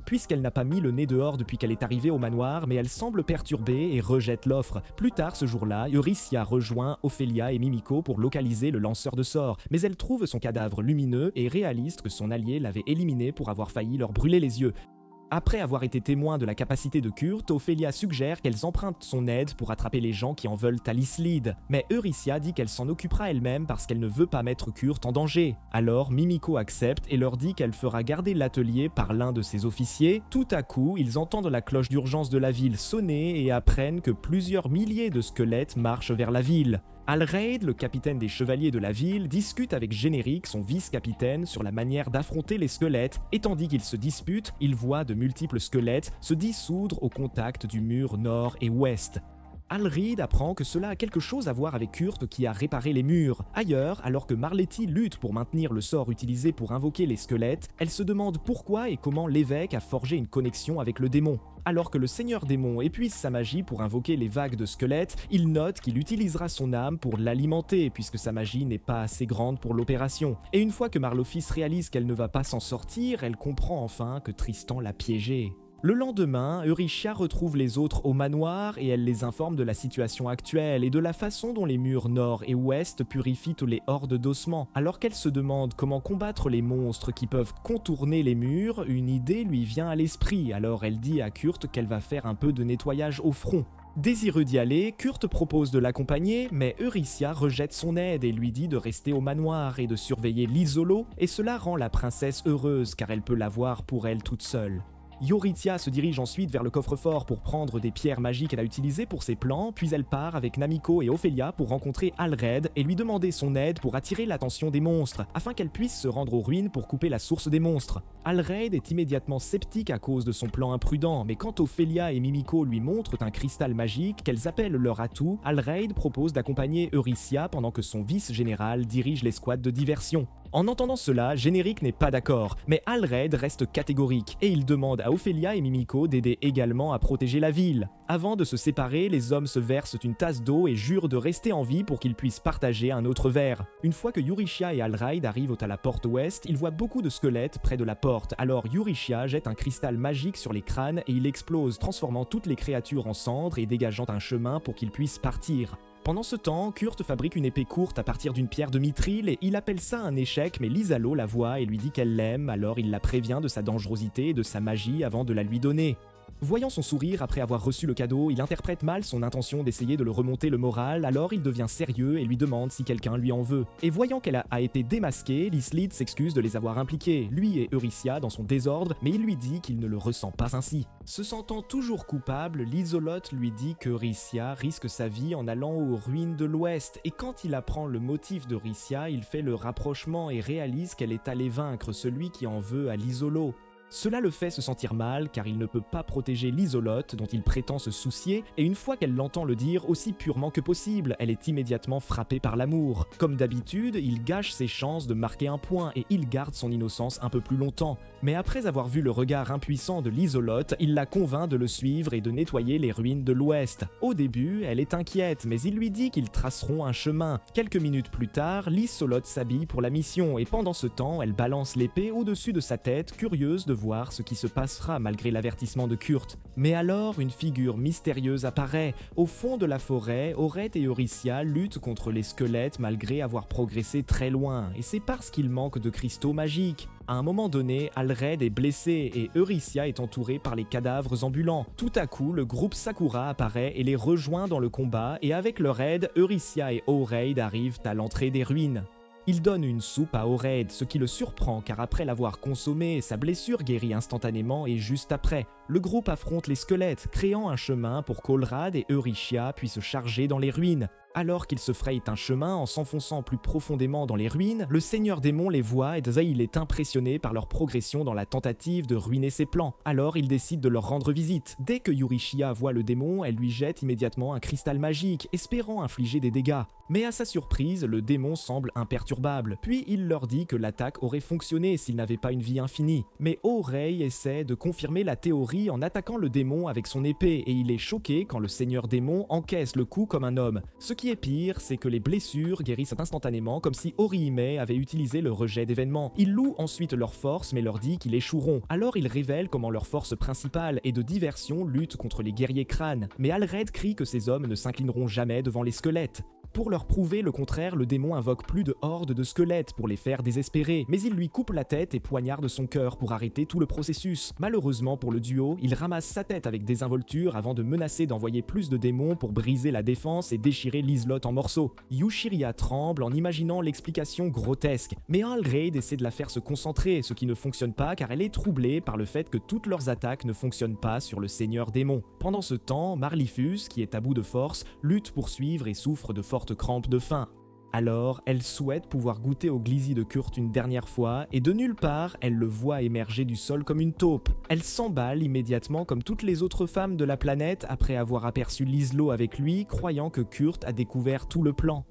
Puisqu'elle n'a pas mis le nez dehors depuis qu'elle est arrivée au manoir, mais elle semble perturbée et rejette l'offre. Plus tard ce jour-là, Eurycia rejoint Ophélia et Mimiko pour localiser le lanceur de sorts, mais elle trouve son cadavre lumineux et réalise que son allié l'avait éliminé pour avoir failli leur brûler les yeux. Après avoir été témoin de la capacité de Kurt, Ophélia suggère qu'elles empruntent son aide pour attraper les gens qui en veulent à l'Islide. Mais Eurycia dit qu'elle s'en occupera elle-même parce qu'elle ne veut pas mettre Kurt en danger. Alors Mimiko accepte et leur dit qu'elle fera garder l'atelier par l'un de ses officiers. Tout à coup, ils entendent la cloche d'urgence de la ville sonner et apprennent que plusieurs milliers de squelettes marchent vers la ville. Alraid, le capitaine des chevaliers de la ville, discute avec Générique, son vice-capitaine, sur la manière d'affronter les squelettes, et tandis qu'ils se disputent, il voit de multiples squelettes se dissoudre au contact du mur nord et ouest. Alraid apprend que cela a quelque chose à voir avec Kurt qui a réparé les murs. Ailleurs, alors que Marletti lutte pour maintenir le sort utilisé pour invoquer les squelettes, elle se demande pourquoi et comment l'évêque a forgé une connexion avec le démon. Alors que le seigneur démon épuise sa magie pour invoquer les vagues de squelettes, il note qu'il utilisera son âme pour l'alimenter puisque sa magie n'est pas assez grande pour l'opération. Et une fois que Marlofis réalise qu'elle ne va pas s'en sortir, elle comprend enfin que Tristan l'a piégée. Le lendemain, Eurychia retrouve les autres au manoir et elle les informe de la situation actuelle et de la façon dont les murs nord et ouest purifient les hordes d'ossements. Alors qu'elle se demande comment combattre les monstres qui peuvent contourner les murs, une idée lui vient à l'esprit, alors elle dit à Kurt qu'elle va faire un peu de nettoyage au front. Désireux d'y aller, Kurt propose de l'accompagner, mais Eurychia rejette son aide et lui dit de rester au manoir et de surveiller l'Isolo, et cela rend la princesse heureuse car elle peut l'avoir pour elle toute seule. Eurythia se dirige ensuite vers le coffre-fort pour prendre des pierres magiques qu'elle a utilisées pour ses plans, puis elle part avec Namiko et Ophelia pour rencontrer Alraid et lui demander son aide pour attirer l'attention des monstres, afin qu'elle puisse se rendre aux ruines pour couper la source des monstres. Alraid est immédiatement sceptique à cause de son plan imprudent, mais quand Ophelia et Mimiko lui montrent un cristal magique qu'elles appellent leur atout, Alraid propose d'accompagner Eurythia pendant que son vice-général dirige l'escouade de diversion. En entendant cela, Générique n'est pas d'accord, mais Alraid reste catégorique et il demande à Ophelia et Mimiko d'aider également à protéger la ville. Avant de se séparer, les hommes se versent une tasse d'eau et jurent de rester en vie pour qu'ils puissent partager un autre verre. Une fois que Eurychia et Alraid arrivent à la porte ouest, ils voient beaucoup de squelettes près de la porte, alors Eurychia jette un cristal magique sur les crânes et il explose, transformant toutes les créatures en cendres et dégageant un chemin pour qu'ils puissent partir. Pendant ce temps, Kurt fabrique une épée courte à partir d'une pierre de mithril et il appelle ça un échec, mais Lysalo la voit et lui dit qu'elle l'aime, alors il la prévient de sa dangerosité et de sa magie avant de la lui donner. Voyant son sourire après avoir reçu le cadeau, il interprète mal son intention d'essayer de le remonter le moral, alors il devient sérieux et lui demande si quelqu'un lui en veut. Et voyant qu'elle a été démasquée, Lyslid s'excuse de les avoir impliqués, lui et Eurythia dans son désordre, mais il lui dit qu'il ne le ressent pas ainsi. Se sentant toujours coupable, Lysolote lui dit que Eurythia risque sa vie en allant aux ruines de l'Ouest, et quand il apprend le motif d'Eurythia, il fait le rapprochement et réalise qu'elle est allée vaincre celui qui en veut à l'Isolo. Cela le fait se sentir mal car il ne peut pas protéger l'Isolote dont il prétend se soucier et une fois qu'elle l'entend le dire aussi purement que possible, elle est immédiatement frappée par l'amour. Comme d'habitude, il gâche ses chances de marquer un point et il garde son innocence un peu plus longtemps. Mais après avoir vu le regard impuissant de l'Isolote, il la convainc de le suivre et de nettoyer les ruines de l'Ouest. Au début, elle est inquiète mais il lui dit qu'ils traceront un chemin. Quelques minutes plus tard, l'Isolote s'habille pour la mission et pendant ce temps, elle balance l'épée au-dessus de sa tête, curieuse de voir ce qui se passera malgré l'avertissement de Kurt. Mais alors, une figure mystérieuse apparaît. Au fond de la forêt, Aurette et Eurythia luttent contre les squelettes malgré avoir progressé très loin, et c'est parce qu'il manque de cristaux magiques. À un moment donné, Alraid est blessé et Eurythia est entourée par les cadavres ambulants. Tout à coup, le groupe Sakura apparaît et les rejoint dans le combat, et avec leur aide, Eurythia et Aurette arrivent à l'entrée des ruines. Il donne une soupe à Aurette, ce qui le surprend car après l'avoir consommée, sa blessure guérit instantanément et juste après, le groupe affronte les squelettes, créant un chemin pour qu'Olrad et Eurychia puissent se charger dans les ruines. Alors qu'ils se frayent un chemin en s'enfonçant plus profondément dans les ruines, le seigneur démon les voit et il est impressionné par leur progression dans la tentative de ruiner ses plans. Alors il décide de leur rendre visite. Dès que Eurychia voit le démon, elle lui jette immédiatement un cristal magique, espérant infliger des dégâts. Mais à sa surprise, le démon semble imperturbable. Puis il leur dit que l'attaque aurait fonctionné s'il n'avait pas une vie infinie. Mais Orei essaie de confirmer la théorie en attaquant le démon avec son épée et il est choqué quand le seigneur démon encaisse le coup comme un homme. Ce qui est pire, c'est que les blessures guérissent instantanément comme si Orihime avait utilisé le rejet d'événements. Il loue ensuite leur force mais leur dit qu'ils échoueront. Alors il révèle comment leur force principale et de diversion lutte contre les guerriers crânes. Mais Alraid crie que ces hommes ne s'inclineront jamais devant les squelettes. Pour leur prouver le contraire, le démon invoque plus de hordes de squelettes pour les faire désespérer, mais il lui coupe la tête et poignarde son cœur pour arrêter tout le processus. Malheureusement pour le duo, il ramasse sa tête avec désinvolture avant de menacer d'envoyer plus de démons pour briser la défense et déchirer l'Islote en morceaux. Yushiria tremble en imaginant l'explication grotesque, mais Alraid essaie de la faire se concentrer, ce qui ne fonctionne pas car elle est troublée par le fait que toutes leurs attaques ne fonctionnent pas sur le seigneur démon. Pendant ce temps, Marlifus, qui est à bout de force, lutte pour suivre et souffre de fortes Kurt crampe de faim. Alors, elle souhaite pouvoir goûter au glizy de Kurt une dernière fois, et de nulle part, elle le voit émerger du sol comme une taupe. Elle s'emballe immédiatement comme toutes les autres femmes de la planète après avoir aperçu Liselot avec lui, croyant que Kurt a découvert tout le plan.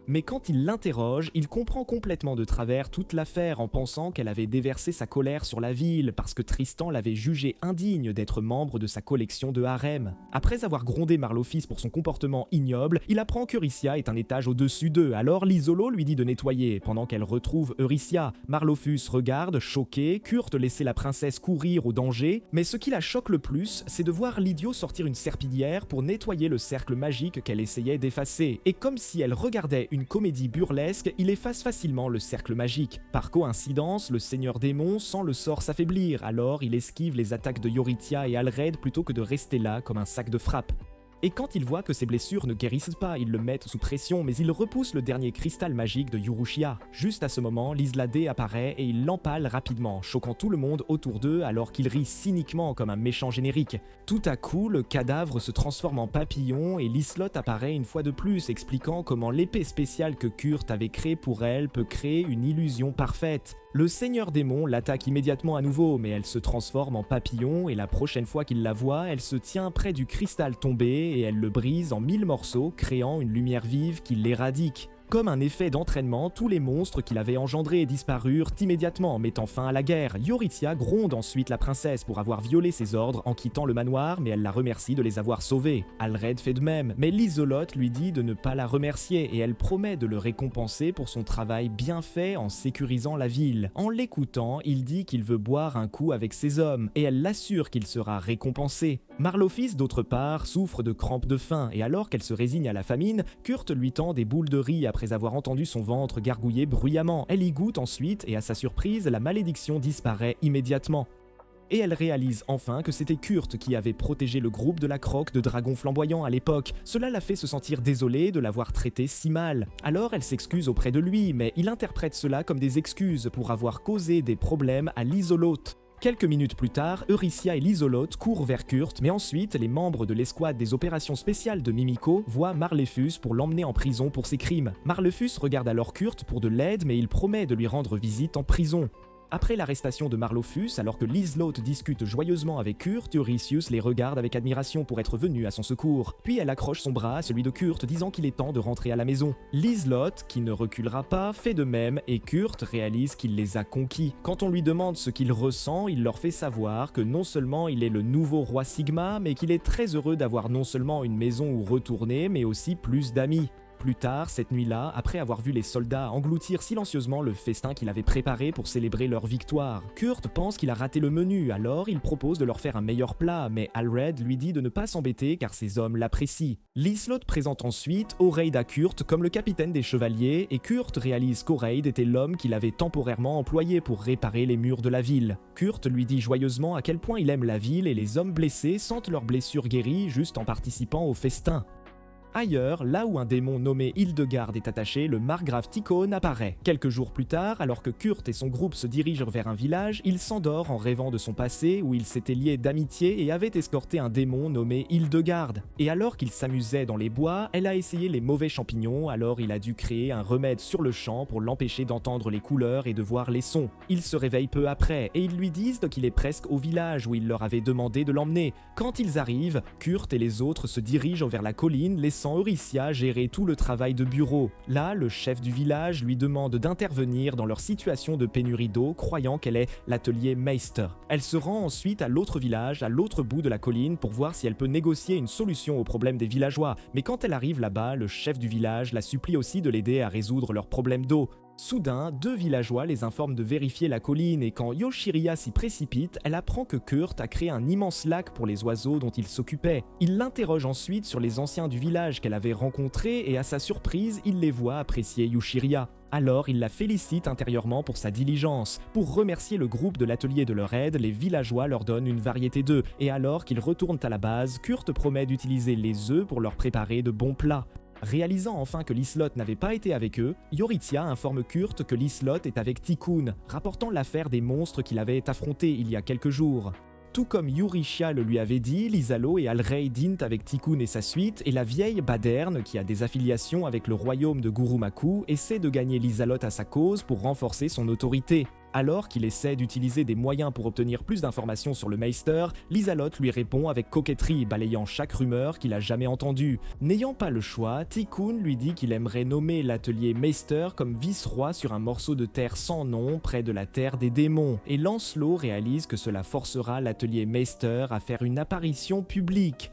Mais quand il l'interroge, il comprend complètement de travers toute l'affaire en pensant qu'elle avait déversé sa colère sur la ville parce que Tristan l'avait jugée indigne d'être membre de sa collection de harem. Après avoir grondé Marlophis pour son comportement ignoble, il apprend qu'Eurycia est un étage au-dessus d'eux, alors Liselot lui dit de nettoyer, pendant qu'elle retrouve Eurycia. Marlophus regarde, choqué, Kurt laissait la princesse courir au danger, mais ce qui la choque le plus, c'est de voir l'idiot sortir une serpillière pour nettoyer le cercle magique qu'elle essayait d'effacer, et comme si elle regardait une comédie burlesque, il efface facilement le cercle magique. Par coïncidence, le seigneur démon sent le sort s'affaiblir, alors il esquive les attaques de Eurycia et Alred plutôt que de rester là comme un sac de frappe. Et quand il voit que ses blessures ne guérissent pas, il le met sous pression, mais il repousse le dernier cristal magique de Urushia. Juste à ce moment, Lisladé apparaît et il l'empale rapidement, choquant tout le monde autour d'eux alors qu'il rit cyniquement comme un méchant générique. Tout à coup, le cadavre se transforme en papillon et Liselot apparaît une fois de plus, expliquant comment l'épée spéciale que Kurt avait créée pour elle peut créer une illusion parfaite. Le seigneur démon l'attaque immédiatement à nouveau, mais elle se transforme en papillon et la prochaine fois qu'il la voit, elle se tient près du cristal tombé et elle le brise en 1000 morceaux, créant une lumière vive qui l'éradique. Comme un effet d'entraînement, tous les monstres qu'il avait engendrés disparurent immédiatement, mettant fin à la guerre. Eurycia gronde ensuite la princesse pour avoir violé ses ordres en quittant le manoir, mais elle la remercie de les avoir sauvés. Alred fait de même, mais Liselot lui dit de ne pas la remercier et elle promet de le récompenser pour son travail bien fait en sécurisant la ville. En l'écoutant, il dit qu'il veut boire un coup avec ses hommes, et elle l'assure qu'il sera récompensé. Marlophis, d'autre part, souffre de crampes de faim, et alors qu'elle se résigne à la famine, Kurt lui tend des boules de riz après avoir entendu son ventre gargouiller bruyamment. Elle y goûte ensuite, et à sa surprise, la malédiction disparaît immédiatement. Et elle réalise enfin que c'était Kurt qui avait protégé le groupe de la croque de dragon flamboyant à l'époque. Cela la fait se sentir désolée de l'avoir traité si mal. Alors elle s'excuse auprès de lui, mais il interprète cela comme des excuses pour avoir causé des problèmes à Liselot. Quelques minutes plus tard, Eurycia et Liselot courent vers Kurt, mais ensuite, les membres de l'escouade des opérations spéciales de Mimiko voient Marlephus pour l'emmener en prison pour ses crimes. Marlephus regarde alors Kurt pour de l'aide, mais il promet de lui rendre visite en prison. Après l'arrestation de Marlophus, alors que Liselot discute joyeusement avec Kurt, Eurystheus les regarde avec admiration pour être venu à son secours. Puis elle accroche son bras à celui de Kurt, disant qu'il est temps de rentrer à la maison. Liselot, qui ne reculera pas, fait de même et Kurt réalise qu'il les a conquis. Quand on lui demande ce qu'il ressent, il leur fait savoir que non seulement il est le nouveau roi Sigma, mais qu'il est très heureux d'avoir non seulement une maison où retourner, mais aussi plus d'amis. Plus tard, cette nuit-là, après avoir vu les soldats engloutir silencieusement le festin qu'il avait préparé pour célébrer leur victoire, Kurt pense qu'il a raté le menu, alors il propose de leur faire un meilleur plat, mais Alred lui dit de ne pas s'embêter car ses hommes l'apprécient. Liselot présente ensuite Oreid à Kurt comme le capitaine des chevaliers, et Kurt réalise qu'Oreid était l'homme qu'il avait temporairement employé pour réparer les murs de la ville. Kurt lui dit joyeusement à quel point il aime la ville et les hommes blessés sentent leurs blessures guéries juste en participant au festin. Ailleurs, là où un démon nommé Hildegard est attaché, le margrave Tikhon apparaît. Quelques jours plus tard, alors que Kurt et son groupe se dirigent vers un village, il s'endort en rêvant de son passé où il s'était lié d'amitié et avait escorté un démon nommé Hildegard. Et alors qu'il s'amusait dans les bois, elle a essayé les mauvais champignons, alors il a dû créer un remède sur le champ pour l'empêcher d'entendre les couleurs et de voir les sons. Il se réveille peu après et ils lui disent qu'il est presque au village où il leur avait demandé de l'emmener. Quand ils arrivent, Kurt et les autres se dirigent vers la colline, laissant Eurycia gérer tout le travail de bureau. Là, le chef du village lui demande d'intervenir dans leur situation de pénurie d'eau, croyant qu'elle est l'atelier Meister. Elle se rend ensuite à l'autre village, à l'autre bout de la colline, pour voir si elle peut négocier une solution au problème des villageois. Mais quand elle arrive là-bas, le chef du village la supplie aussi de l'aider à résoudre leurs problèmes d'eau. Soudain, deux villageois les informent de vérifier la colline et quand Yoshiria s'y précipite, elle apprend que Kurt a créé un immense lac pour les oiseaux dont il s'occupait. Il l'interroge ensuite sur les anciens du village qu'elle avait rencontrés et à sa surprise, il les voit apprécier Yoshiria. Alors, il la félicite intérieurement pour sa diligence. Pour remercier le groupe de l'atelier de leur aide, les villageois leur donnent une variété d'œufs et alors qu'ils retournent à la base, Kurt promet d'utiliser les œufs pour leur préparer de bons plats. Réalisant enfin que Liselot n'avait pas été avec eux, Eurycia informe Kurt que Liselot est avec Tikhon, rapportant l'affaire des monstres qu'il avait affrontés il y a quelques jours. Tout comme Eurychia le lui avait dit, Lysalo et Alrei dînent avec Tikkun et sa suite, et la vieille Baderne, qui a des affiliations avec le royaume de Gurumaku, essaie de gagner Lysalot à sa cause pour renforcer son autorité. Alors qu'il essaie d'utiliser des moyens pour obtenir plus d'informations sur le Meister, Lysalot lui répond avec coquetterie, balayant chaque rumeur qu'il a jamais entendue. N'ayant pas le choix, Tikkun lui dit qu'il aimerait nommer l'atelier Meister comme vice-roi sur un morceau de terre sans nom près de la terre des démons, et Lancelot réalise que cela forcera l'atelier Meister à faire une apparition publique.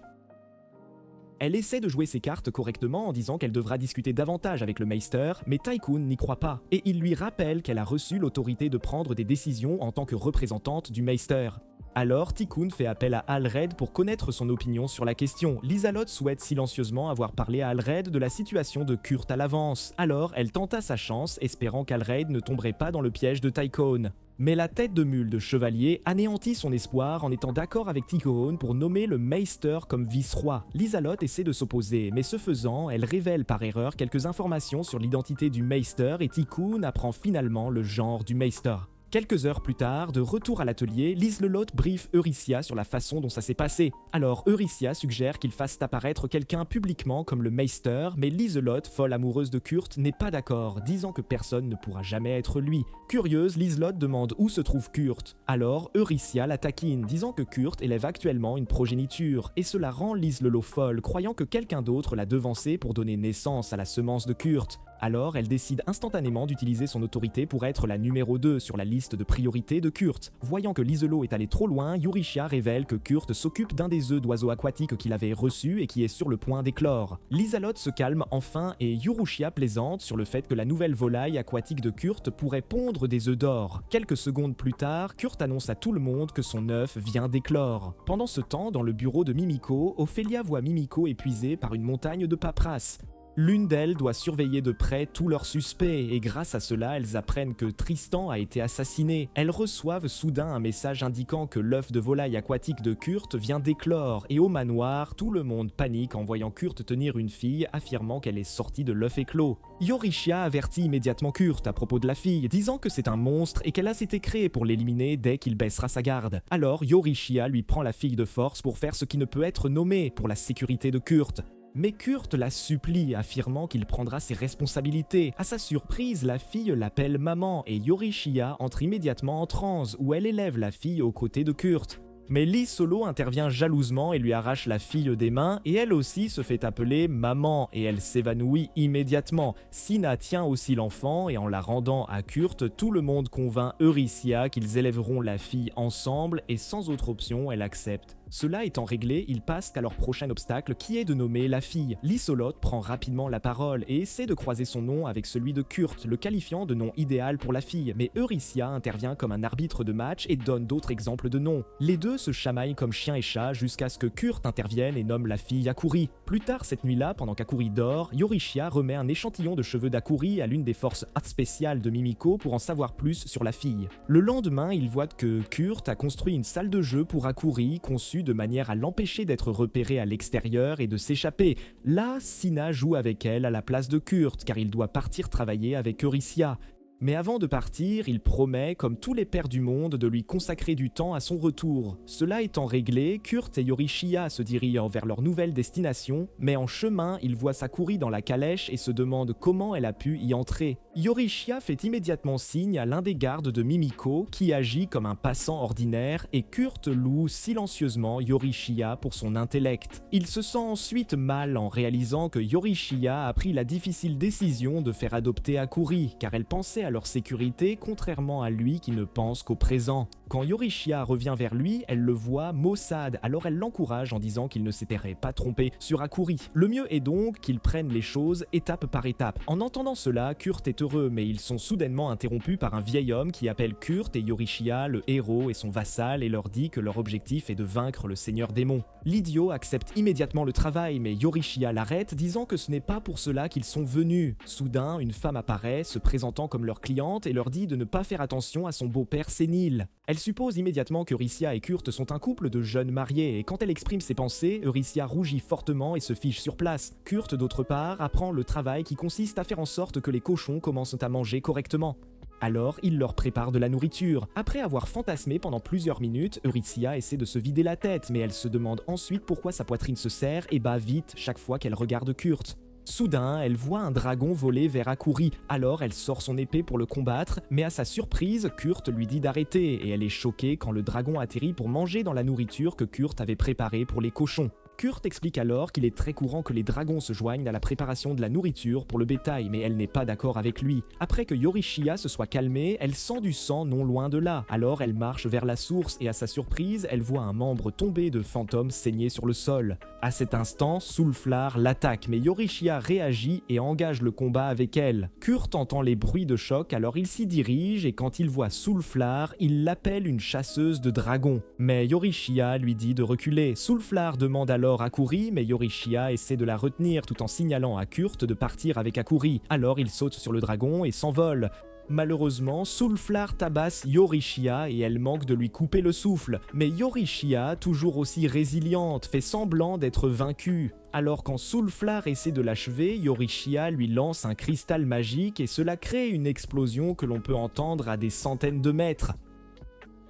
Elle essaie de jouer ses cartes correctement en disant qu'elle devra discuter davantage avec le Meister, mais Tycoon n'y croit pas, et il lui rappelle qu'elle a reçu l'autorité de prendre des décisions en tant que représentante du Meister. Alors, Tikkun fait appel à Alred pour connaître son opinion sur la question. Lysalot souhaite silencieusement avoir parlé à Alred de la situation de Kurt à l'avance. Alors, elle tenta sa chance, espérant qu'Alred ne tomberait pas dans le piège de Tycoon. Mais la tête de mule de chevalier anéantit son espoir en étant d'accord avec Tikkun pour nommer le Meister comme vice-roi. Lysalot essaie de s'opposer, mais ce faisant, elle révèle par erreur quelques informations sur l'identité du Meister et Tikkun apprend finalement le genre du Meister. Quelques heures plus tard, de retour à l'atelier, Lyselot briefe Eurychia sur la façon dont ça s'est passé. Alors Eurychia suggère qu'il fasse apparaître quelqu'un publiquement comme le Meister, mais Lyselot, folle amoureuse de Kurt, n'est pas d'accord, disant que personne ne pourra jamais être lui. Curieuse, Lyselot demande où se trouve Kurt. Alors Eurychia la taquine, disant que Kurt élève actuellement une progéniture, et cela rend Lyselot folle, croyant que quelqu'un d'autre l'a devancé pour donner naissance à la semence de Kurt. Alors, elle décide instantanément d'utiliser son autorité pour être la numéro 2 sur la liste de priorité de Kurt. Voyant que Lyselot est allé trop loin, Eurychia révèle que Kurt s'occupe d'un des œufs d'oiseaux aquatiques qu'il avait reçu et qui est sur le point d'éclore. Lysalot se calme enfin et Eurychia plaisante sur le fait que la nouvelle volaille aquatique de Kurt pourrait pondre des œufs d'or. Quelques secondes plus tard, Kurt annonce à tout le monde que son œuf vient d'éclore. Pendant ce temps, dans le bureau de Mimiko, Ophélia voit Mimiko épuisée par une montagne de paperasse. L'une d'elles doit surveiller de près tous leurs suspects et grâce à cela, elles apprennent que Tristan a été assassiné. Elles reçoivent soudain un message indiquant que l'œuf de volaille aquatique de Kurt vient d'éclore et au manoir, tout le monde panique en voyant Kurt tenir une fille affirmant qu'elle est sortie de l'œuf éclos. Eurychia avertit immédiatement Kurt à propos de la fille, disant que c'est un monstre et qu'elle a été créée pour l'éliminer dès qu'il baissera sa garde. Alors Eurychia lui prend la fille de force pour faire ce qui ne peut être nommé pour la sécurité de Kurt. Mais Kurt la supplie, affirmant qu'il prendra ses responsabilités. À sa surprise, la fille l'appelle maman et Eurychia entre immédiatement en transe où elle élève la fille aux côtés de Kurt. Mais Lysolo intervient jalousement et lui arrache la fille des mains et elle aussi se fait appeler maman et elle s'évanouit immédiatement. Sina tient aussi l'enfant et en la rendant à Kurt, tout le monde convainc Eurychia qu'ils élèveront la fille ensemble et sans autre option, elle accepte. Cela étant réglé, ils passent à leur prochain obstacle qui est de nommer la fille. Lysolot prend rapidement la parole et essaie de croiser son nom avec celui de Kurt, le qualifiant de nom idéal pour la fille, mais Eurychia intervient comme un arbitre de match et donne d'autres exemples de noms. Les deux se chamaillent comme chien et chat jusqu'à ce que Kurt intervienne et nomme la fille Akuri. Plus tard cette nuit-là, pendant qu'Akuri dort, Eurychia remet un échantillon de cheveux d'Akuri à l'une des forces spéciales de Mimiko pour en savoir plus sur la fille. Le lendemain, il voit que Kurt a construit une salle de jeu pour Akuri conçue de manière à l'empêcher d'être repéré à l'extérieur et de s'échapper. Là, Sina joue avec elle à la place de Kurt, car il doit partir travailler avec Eurychia. Mais avant de partir, il promet, comme tous les pères du monde, de lui consacrer du temps à son retour. Cela étant réglé, Kurt et Eurychia se dirigent vers leur nouvelle destination, mais en chemin, il voit Sakuri dans la calèche et se demande comment elle a pu y entrer. Eurychia fait immédiatement signe à l'un des gardes de Mimiko, qui agit comme un passant ordinaire, et Kurt loue silencieusement Eurychia pour son intellect. Il se sent ensuite mal en réalisant que Eurychia a pris la difficile décision de faire adopter Akuri, car elle pensait à leur sécurité, contrairement à lui qui ne pense qu'au présent. Quand Eurychia revient vers lui, elle le voit maussade, alors elle l'encourage en disant qu'il ne s'était pas trompé sur Akuri. Le mieux est donc qu'ils prennent les choses étape par étape. En entendant cela, Kurt est heureux, mais ils sont soudainement interrompus par un vieil homme qui appelle Kurt et Eurychia le héros et son vassal et leur dit que leur objectif est de vaincre le seigneur démon. L'idiot accepte immédiatement le travail, mais Eurychia l'arrête, disant que ce n'est pas pour cela qu'ils sont venus. Soudain, une femme apparaît, se présentant comme leur cliente et leur dit de ne pas faire attention à son beau-père sénile. Elle suppose immédiatement qu'Eurychia et Kurt sont un couple de jeunes mariés et quand elle exprime ses pensées, Eurychia rougit fortement et se fiche sur place. Kurt, d'autre part, apprend le travail qui consiste à faire en sorte que les cochons commencent à manger correctement. Alors, il leur prépare de la nourriture. Après avoir fantasmé pendant plusieurs minutes, Eurythia essaie de se vider la tête, mais elle se demande ensuite pourquoi sa poitrine se serre et bat vite chaque fois qu'elle regarde Kurt. Soudain, elle voit un dragon voler vers Akuri, alors elle sort son épée pour le combattre, mais à sa surprise, Kurt lui dit d'arrêter et elle est choquée quand le dragon atterrit pour manger dans la nourriture que Kurt avait préparée pour les cochons. Kurt explique alors qu'il est très courant que les dragons se joignent à la préparation de la nourriture pour le bétail, mais elle n'est pas d'accord avec lui. Après que Yorishiya se soit calmée, elle sent du sang non loin de là. Alors elle marche vers la source et à sa surprise, elle voit un membre tombé de fantôme saigner sur le sol. À cet instant, Sulflar l'attaque, mais Yorishiya réagit et engage le combat avec elle. Kurt entend les bruits de choc, alors il s'y dirige et quand il voit Sulflar, il l'appelle une chasseuse de dragons. Mais Yorishiya lui dit de reculer. Sulflar demande alors Akuri, mais Yorishiya essaie de la retenir tout en signalant à Kurt de partir avec Akuri. Alors il saute sur le dragon et s'envole. Malheureusement, Sulflar tabasse Yorishiya et elle manque de lui couper le souffle. Mais Yorishiya, toujours aussi résiliente, fait semblant d'être vaincue. Alors quand Sulflar essaie de l'achever, Yorishiya lui lance un cristal magique et cela crée une explosion que l'on peut entendre à des centaines de mètres.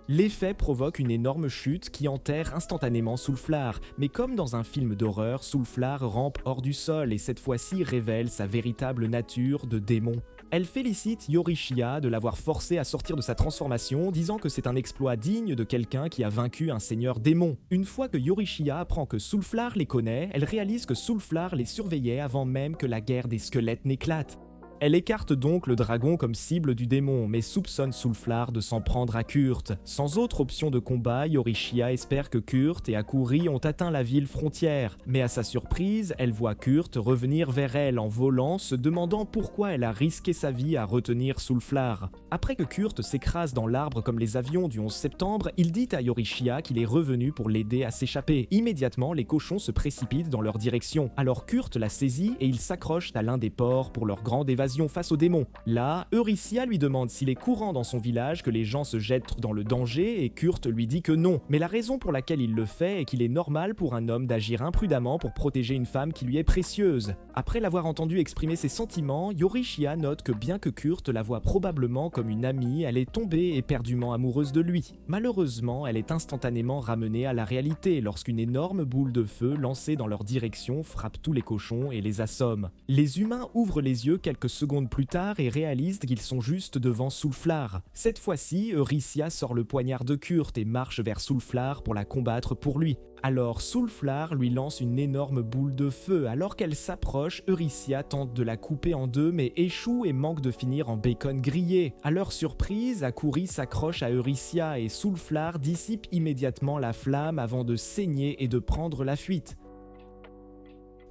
L'effet provoque une énorme chute qui enterre instantanément Sulflar, mais comme dans un film d'horreur, Sulflar rampe hors du sol et cette fois-ci révèle sa véritable nature de démon. Elle félicite Yorishiya de l'avoir forcé à sortir de sa transformation, disant que c'est un exploit digne de quelqu'un qui a vaincu un seigneur démon. Une fois que Yorishiya apprend que Sulflar les connaît, elle réalise que Sulflar les surveillait avant même que la guerre des squelettes n'éclate. Elle écarte donc le dragon comme cible du démon, mais soupçonne Sulflar de s'en prendre à Kurt. Sans autre option de combat, Yorishiya espère que Kurt et Akuri ont atteint la ville frontière. Mais à sa surprise, elle voit Kurt revenir vers elle en volant, se demandant pourquoi elle a risqué sa vie à retenir Sulflar. Après que Kurt s'écrase dans l'arbre comme les avions du 11 septembre, il dit à Yorishiya qu'il est revenu pour l'aider à s'échapper. Immédiatement, les cochons se précipitent dans leur direction. Alors Kurt la saisit et ils s'accrochent à l'un des porcs pour leur grande évasion face au démon. Là, Eurythia lui demande s'il est courant dans son village que les gens se jettent dans le danger et Kurt lui dit que non. Mais la raison pour laquelle il le fait est qu'il est normal pour un homme d'agir imprudemment pour protéger une femme qui lui est précieuse. Après l'avoir entendu exprimer ses sentiments, Yorishiya note que bien que Kurt la voit probablement comme une amie, elle est tombée éperdument amoureuse de lui. Malheureusement, elle est instantanément ramenée à la réalité lorsqu'une énorme boule de feu lancée dans leur direction frappe tous les cochons et les assomme. Les humains ouvrent les yeux quelques secondes plus tard et réalisent qu'ils sont juste devant Sulflar. Cette fois-ci, Eurythia sort le poignard de Kurt et marche vers Sulflar pour la combattre pour lui. Alors Sulflar lui lance une énorme boule de feu. Alors qu'elle s'approche, Eurythia tente de la couper en deux mais échoue et manque de finir en bacon grillé. À leur surprise, Akuri s'accroche à Eurythia et Sulflar dissipe immédiatement la flamme avant de saigner et de prendre la fuite.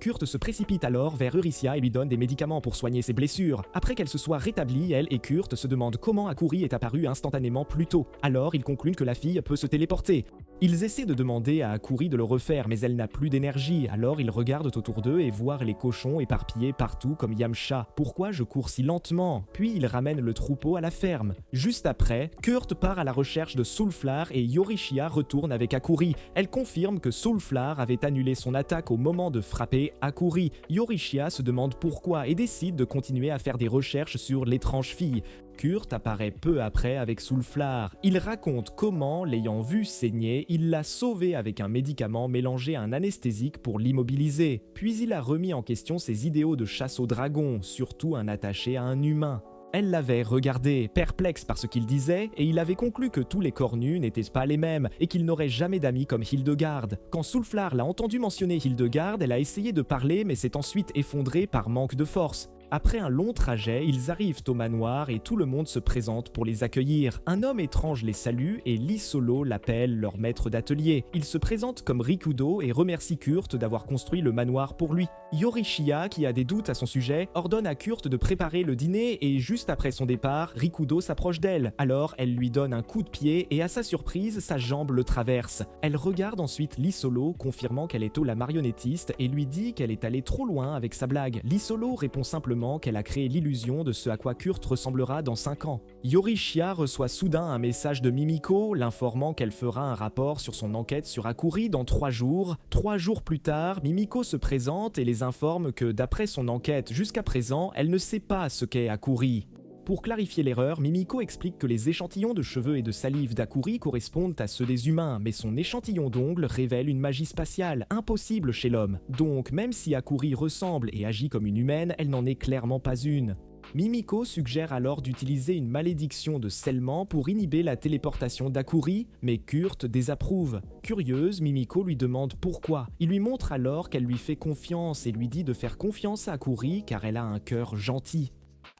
Kurt se précipite alors vers Eurythia et lui donne des médicaments pour soigner ses blessures. Après qu'elle se soit rétablie, elle et Kurt se demandent comment Akuri est apparue instantanément plus tôt. Alors ils concluent que la fille peut se téléporter. Ils essaient de demander à Akuri de le refaire, mais elle n'a plus d'énergie. Alors ils regardent autour d'eux et voient les cochons éparpillés partout comme Yamcha. Pourquoi je cours si lentement? Puis ils ramènent le troupeau à la ferme. Juste après, Kurt part à la recherche de Sulflar et Yorishiya retourne avec Akuri. Elle confirme que Sulflar avait annulé son attaque au moment de frapper Akuri. Yorishiya se demande pourquoi et décide de continuer à faire des recherches sur l'étrange fille. Kurt apparaît peu après avec Sulflar. Il raconte comment, l'ayant vue saigner, il l'a sauvée avec un médicament mélangé à un anesthésique pour l'immobiliser. Puis il a remis en question ses idéaux de chasse au dragon, surtout un attaché à un humain. Elle l'avait regardé, perplexe par ce qu'il disait, et il avait conclu que tous les cornus n'étaient pas les mêmes, et qu'il n'aurait jamais d'amis comme Hildegard. Quand Sulflar l'a entendu mentionner Hildegard, elle a essayé de parler mais s'est ensuite effondrée par manque de force. Après un long trajet, ils arrivent au manoir et tout le monde se présente pour les accueillir. Un homme étrange les salue et Lee Solo l'appelle leur maître d'atelier. Il se présente comme Rikudo et remercie Kurt d'avoir construit le manoir pour lui. Yorishiya, qui a des doutes à son sujet, ordonne à Kurt de préparer le dîner et juste après son départ, Rikudo s'approche d'elle. Alors elle lui donne un coup de pied et à sa surprise, sa jambe le traverse. Elle regarde ensuite Lee Solo, confirmant qu'elle est la marionnettiste et lui dit qu'elle est allée trop loin avec sa blague. Lee Solo répond simplement qu'elle a créé l'illusion de ce à quoi Kurt ressemblera dans 5 ans. Yorishiya reçoit soudain un message de Mimiko, l'informant qu'elle fera un rapport sur son enquête sur Akuri dans 3 jours. 3 jours plus tard, Mimiko se présente et les informe que d'après son enquête jusqu'à présent, elle ne sait pas ce qu'est Akuri. Pour clarifier l'erreur, Mimiko explique que les échantillons de cheveux et de salive d'Akuri correspondent à ceux des humains, mais son échantillon d'ongles révèle une magie spatiale, impossible chez l'homme. Donc, même si Akuri ressemble et agit comme une humaine, elle n'en est clairement pas une. Mimiko suggère alors d'utiliser une malédiction de scellement pour inhiber la téléportation d'Akuri, mais Kurt désapprouve. Curieuse, Mimiko lui demande pourquoi. Il lui montre alors qu'elle lui fait confiance et lui dit de faire confiance à Akuri car elle a un cœur gentil.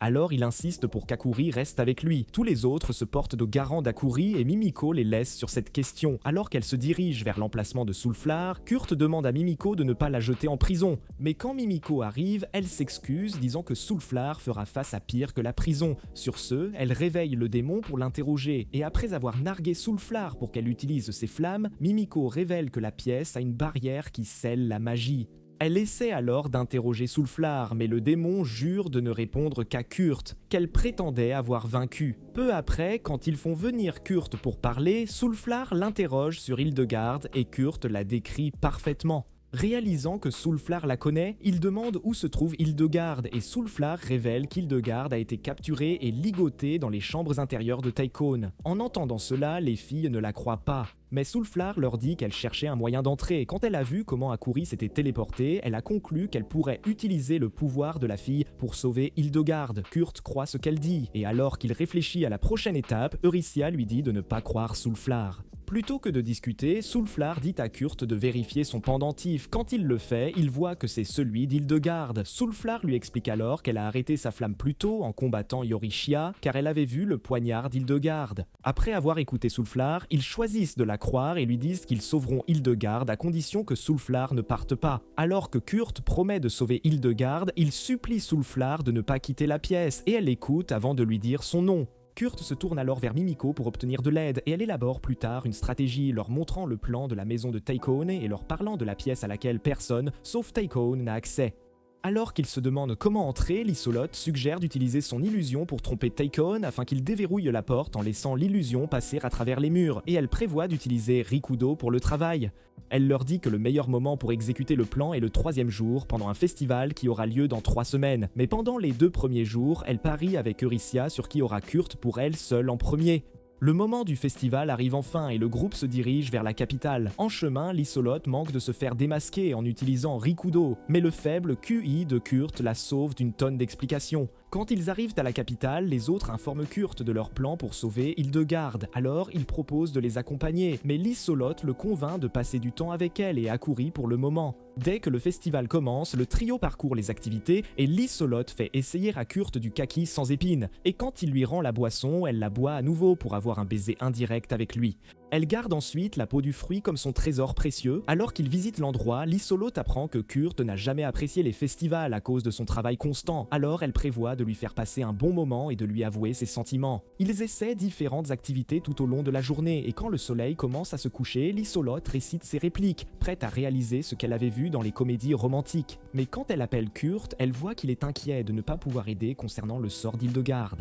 Alors il insiste pour qu'Akuri reste avec lui. Tous les autres se portent de garant d'Akuri et Mimiko les laisse sur cette question. Alors qu'elle se dirige vers l'emplacement de Sulflar, Kurt demande à Mimiko de ne pas la jeter en prison. Mais quand Mimiko arrive, elle s'excuse, disant que Sulflar fera face à pire que la prison. Sur ce, elle réveille le démon pour l'interroger. Et après avoir nargué Sulflar pour qu'elle utilise ses flammes, Mimiko révèle que la pièce a une barrière qui scelle la magie. Elle essaie alors d'interroger Sulflar, mais le démon jure de ne répondre qu'à Kurt, qu'elle prétendait avoir vaincu. Peu après, quand ils font venir Kurt pour parler, Sulflar l'interroge sur Hildegard et Kurt la décrit parfaitement. Réalisant que Sulflar la connaît, il demande où se trouve Hildegard et Sulflar révèle qu'Hildegard a été capturée et ligotée dans les chambres intérieures de Tychone. En entendant cela, les filles ne la croient pas. Mais Sulflar leur dit qu'elle cherchait un moyen d'entrer. Quand elle a vu comment Akuri s'était téléportée, elle a conclu qu'elle pourrait utiliser le pouvoir de la fille pour sauver Hildegard. Kurt croit ce qu'elle dit, et alors qu'il réfléchit à la prochaine étape, Eurycia lui dit de ne pas croire Sulflar. Plutôt que de discuter, Sulflar dit à Kurt de vérifier son pendentif. Quand il le fait, il voit que c'est celui d'Hildegard. Sulflar lui explique alors qu'elle a arrêté sa flamme plus tôt en combattant Eurycia, car elle avait vu le poignard d'Hildegard. Après avoir écouté Sulflar, ils choisissent de la croire et lui disent qu'ils sauveront Hildegard à condition que Sulflar ne parte pas. Alors que Kurt promet de sauver Hildegard, il supplie Sulflar de ne pas quitter la pièce et elle écoute avant de lui dire son nom. Kurt se tourne alors vers Mimiko pour obtenir de l'aide et elle élabore plus tard une stratégie leur montrant le plan de la maison de Tychone et leur parlant de la pièce à laquelle personne, sauf Tychone, n'a accès. Alors qu'il se demande comment entrer, Lisolote suggère d'utiliser son illusion pour tromper Tychone afin qu'il déverrouille la porte en laissant l'illusion passer à travers les murs, et elle prévoit d'utiliser Rikudo pour le travail. Elle leur dit que le meilleur moment pour exécuter le plan est le 3e jour, pendant un festival qui aura lieu dans 3 semaines. Mais pendant les 2 premiers jours, elle parie avec Eurycia sur qui aura Kurt pour elle seule en premier. Le moment du festival arrive enfin et le groupe se dirige vers la capitale. En chemin, Lisolote manque de se faire démasquer en utilisant Rikudo, mais le faible QI de Kurt la sauve d'une tonne d'explications. Quand ils arrivent à la capitale, les autres informent Kurt de leur plan pour sauver Hildegard. Alors, il propose de les accompagner, mais Lisolote le convainc de passer du temps avec elle et Akuri pour le moment. Dès que le festival commence, le trio parcourt les activités et Lisolote fait essayer à Kurt du kaki sans épines. Et quand il lui rend la boisson, elle la boit à nouveau pour avoir un baiser indirect avec lui. Elle garde ensuite la peau du fruit comme son trésor précieux. Alors qu'il visite l'endroit, Lisolote apprend que Kurt n'a jamais apprécié les festivals à cause de son travail constant. Alors elle prévoit de lui faire passer un bon moment et de lui avouer ses sentiments. Ils essaient différentes activités tout au long de la journée et quand le soleil commence à se coucher, Lisolote récite ses répliques, prête à réaliser ce qu'elle avait vu dans les comédies romantiques. Mais quand elle appelle Kurt, elle voit qu'il est inquiet de ne pas pouvoir aider concernant le sort d'Hildegard.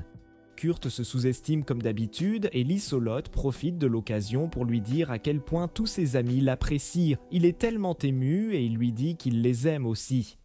Kurt se sous-estime comme d'habitude et Lisolote profite de l'occasion pour lui dire à quel point tous ses amis l'apprécient. Il est tellement ému et il lui dit qu'il les aime aussi.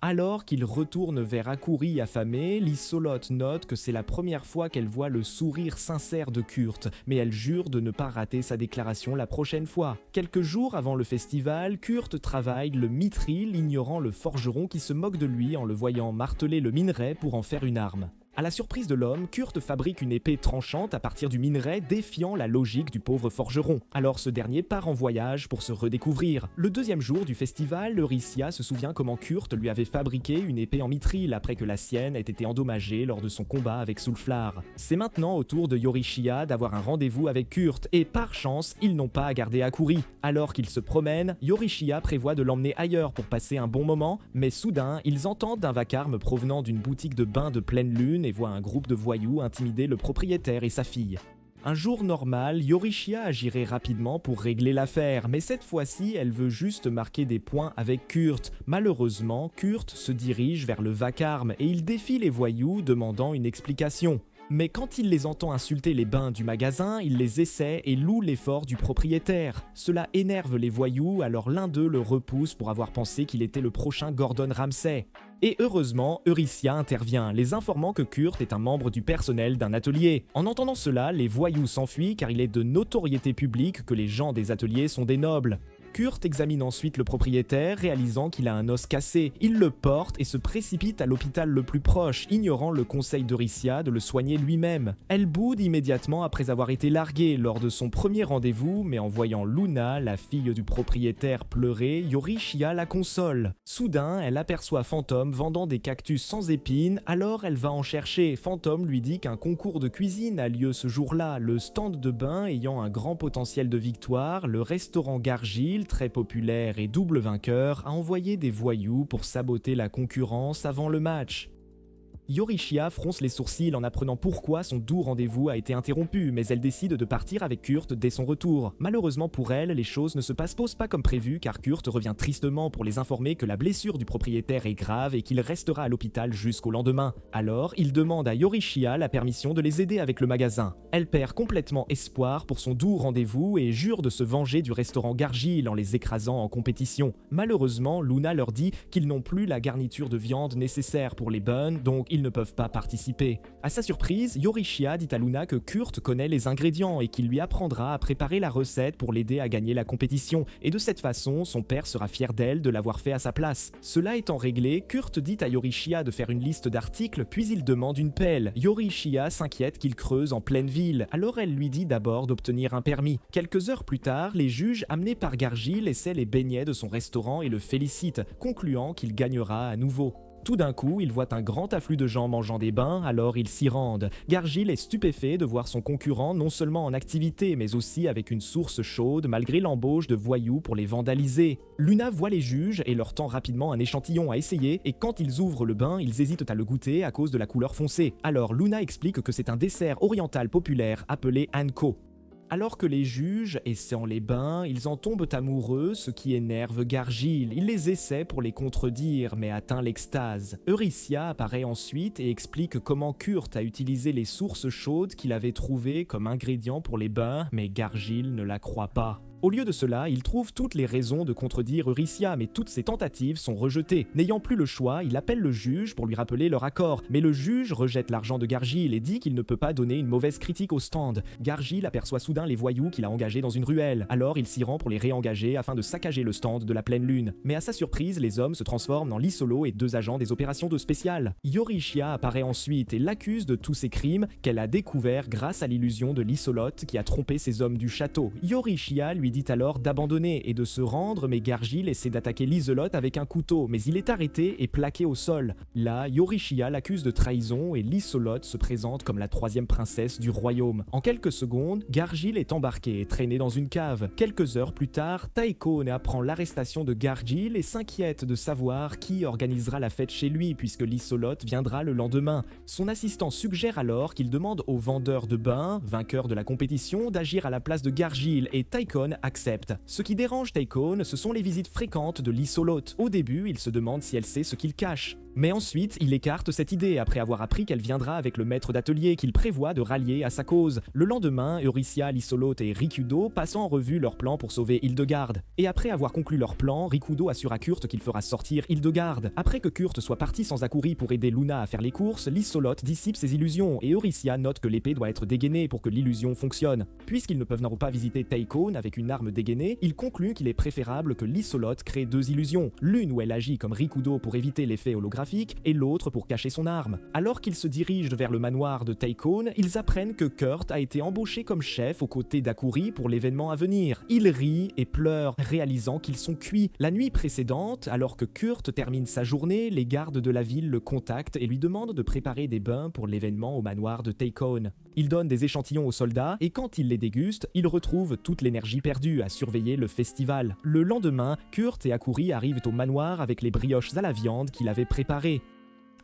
Alors qu'il retourne vers Akuri affamé, Lisolote note que c'est la première fois qu'elle voit le sourire sincère de Kurt, mais elle jure de ne pas rater sa déclaration la prochaine fois. Quelques jours avant le festival, Kurt travaille le mithril, ignorant le forgeron qui se moque de lui en le voyant marteler le minerai pour en faire une arme. À la surprise de l'homme, Kurt fabrique une épée tranchante à partir du minerai, défiant la logique du pauvre forgeron. Alors ce dernier part en voyage pour se redécouvrir. Le 2e jour du festival, Eurycia se souvient comment Kurt lui avait fabriqué une épée en mithril après que la sienne ait été endommagée lors de son combat avec Sulflar. C'est maintenant au tour de Eurycia d'avoir un rendez-vous avec Kurt, et par chance, ils n'ont pas à garder Akuri. Alors qu'ils se promènent, Eurycia prévoit de l'emmener ailleurs pour passer un bon moment, mais soudain, ils entendent un vacarme provenant d'une boutique de bain de pleine lune et voit un groupe de voyous intimider le propriétaire et sa fille. Un jour normal, Eurycia agirait rapidement pour régler l'affaire, mais cette fois-ci, elle veut juste marquer des points avec Kurt. Malheureusement, Kurt se dirige vers le vacarme et il défie les voyous demandant une explication. Mais quand il les entend insulter les bains du magasin, il les essaie et loue l'effort du propriétaire. Cela énerve les voyous, alors l'un d'eux le repousse pour avoir pensé qu'il était le prochain Gordon Ramsay. Et heureusement, Eurycia intervient, les informant que Kurt est un membre du personnel d'un atelier. En entendant cela, les voyous s'enfuient car il est de notoriété publique que les gens des ateliers sont des nobles. Kurt examine ensuite le propriétaire, réalisant qu'il a un os cassé. Il le porte et se précipite à l'hôpital le plus proche, ignorant le conseil d'Eurycia de le soigner lui-même. Elle boude immédiatement après avoir été larguée lors de son premier rendez-vous, mais en voyant Luna, la fille du propriétaire, pleurer, Eurycia la console. Soudain, elle aperçoit Fantôme vendant des cactus sans épines, alors elle va en chercher. Fantôme lui dit qu'un concours de cuisine a lieu ce jour-là, le stand de bain ayant un grand potentiel de victoire, le restaurant Gargile, très populaire et double vainqueur, a envoyé des voyous pour saboter la concurrence avant le match. Eurycia fronce les sourcils en apprenant pourquoi son doux rendez-vous a été interrompu, mais elle décide de partir avec Kurt dès son retour. Malheureusement pour elle, les choses ne se passent pas comme prévu car Kurt revient tristement pour les informer que la blessure du propriétaire est grave et qu'il restera à l'hôpital jusqu'au lendemain. Alors, il demande à Eurycia la permission de les aider avec le magasin. Elle perd complètement espoir pour son doux rendez-vous et jure de se venger du restaurant Gargile en les écrasant en compétition. Malheureusement, Luna leur dit qu'ils n'ont plus la garniture de viande nécessaire pour les buns, donc ils ne peuvent pas participer. À sa surprise, Eurycia dit à Luna que Kurt connaît les ingrédients et qu'il lui apprendra à préparer la recette pour l'aider à gagner la compétition, et de cette façon, son père sera fier d'elle de l'avoir fait à sa place. Cela étant réglé, Kurt dit à Eurycia de faire une liste d'articles, puis il demande une pelle. Eurycia s'inquiète qu'il creuse en pleine ville, alors elle lui dit d'abord d'obtenir un permis. Quelques heures plus tard, les juges amenés par Gargile essaient les beignets de son restaurant et le félicitent, concluant qu'il gagnera à nouveau. Tout d'un coup, il voit un grand afflux de gens mangeant des bains, alors il s'y rendent. Gargile est stupéfait de voir son concurrent non seulement en activité, mais aussi avec une source chaude, malgré l'embauche de voyous pour les vandaliser. Luna voit les juges et leur tend rapidement un échantillon à essayer, et quand ils ouvrent le bain, ils hésitent à le goûter à cause de la couleur foncée. Alors Luna explique que c'est un dessert oriental populaire appelé Anko. Alors que les juges essaient les bains, ils en tombent amoureux, ce qui énerve Gargile. Il les essaie pour les contredire, mais atteint l'extase. Eurycia apparaît ensuite et explique comment Kurt a utilisé les sources chaudes qu'il avait trouvées comme ingrédients pour les bains, mais Gargile ne la croit pas. Au lieu de cela, il trouve toutes les raisons de contredire Eurycia, mais toutes ses tentatives sont rejetées. N'ayant plus le choix, il appelle le juge pour lui rappeler leur accord, mais le juge rejette l'argent de Gargile et dit qu'il ne peut pas donner une mauvaise critique au stand. Gargile aperçoit soudain les voyous qu'il a engagés dans une ruelle, alors il s'y rend pour les réengager afin de saccager le stand de la pleine lune. Mais à sa surprise, les hommes se transforment en Lee Solo et 2 agents des opérations de spécial. Eurycia apparaît ensuite et l'accuse de tous ces crimes qu'elle a découverts grâce à l'illusion de Lisolot qui a trompé ses hommes du château. Eurycia lui dit alors d'abandonner et de se rendre, mais Gargile essaie d'attaquer Lisolot avec un couteau, mais il est arrêté et plaqué au sol. Là, Eurycia l'accuse de trahison et Lisolot se présente comme la 3e princesse du royaume. En quelques secondes, Gargile est embarqué et traîné dans une cave. Quelques heures plus tard, Tychone apprend l'arrestation de Gargile et s'inquiète de savoir qui organisera la fête chez lui puisque Lisolot viendra le lendemain. Son assistant suggère alors qu'il demande au vendeur de bains, vainqueur de la compétition, d'agir à la place de Gargile et Tychone accepte. Ce qui dérange Tychone, ce sont les visites fréquentes de Lisolot. Au début, il se demande si elle sait ce qu'il cache. Mais ensuite, il écarte cette idée après avoir appris qu'elle viendra avec le maître d'atelier qu'il prévoit de rallier à sa cause. Le lendemain, Eurycia, Lisolot et Rikudo passent en revue leur plan pour sauver Hildegarde. Et après avoir conclu leur plan, Rikudo assure à Kurt qu'il fera sortir Hildegarde. Après que Kurt soit parti sans Akuri pour aider Luna à faire les courses, Lisolot dissipe ses illusions et Eurycia note que l'épée doit être dégainée pour que l'illusion fonctionne. Puisqu'ils ne peuvent pas visiter Tychone avec une arme dégainée, il conclut qu'il est préférable que Lisolot crée 2 illusions, l'une où elle agit comme Rikudo pour éviter l'effet holographique et l'autre pour cacher son arme. Alors qu'ils se dirigent vers le manoir de Tychone, ils apprennent que Kurt a été embauché comme chef aux côtés d'Akuri pour l'événement à venir. Ils rient et pleurent, réalisant qu'ils sont cuits. La nuit précédente, alors que Kurt termine sa journée, les gardes de la ville le contactent et lui demandent de préparer des bains pour l'événement au manoir de Tychone. Il donne des échantillons aux soldats et quand ils les dégustent, ils retrouvent toute l'énergie perdue à surveiller le festival. Le lendemain, Kurt et Akuri arrivent au manoir avec les brioches à la viande qu'il avait préparées.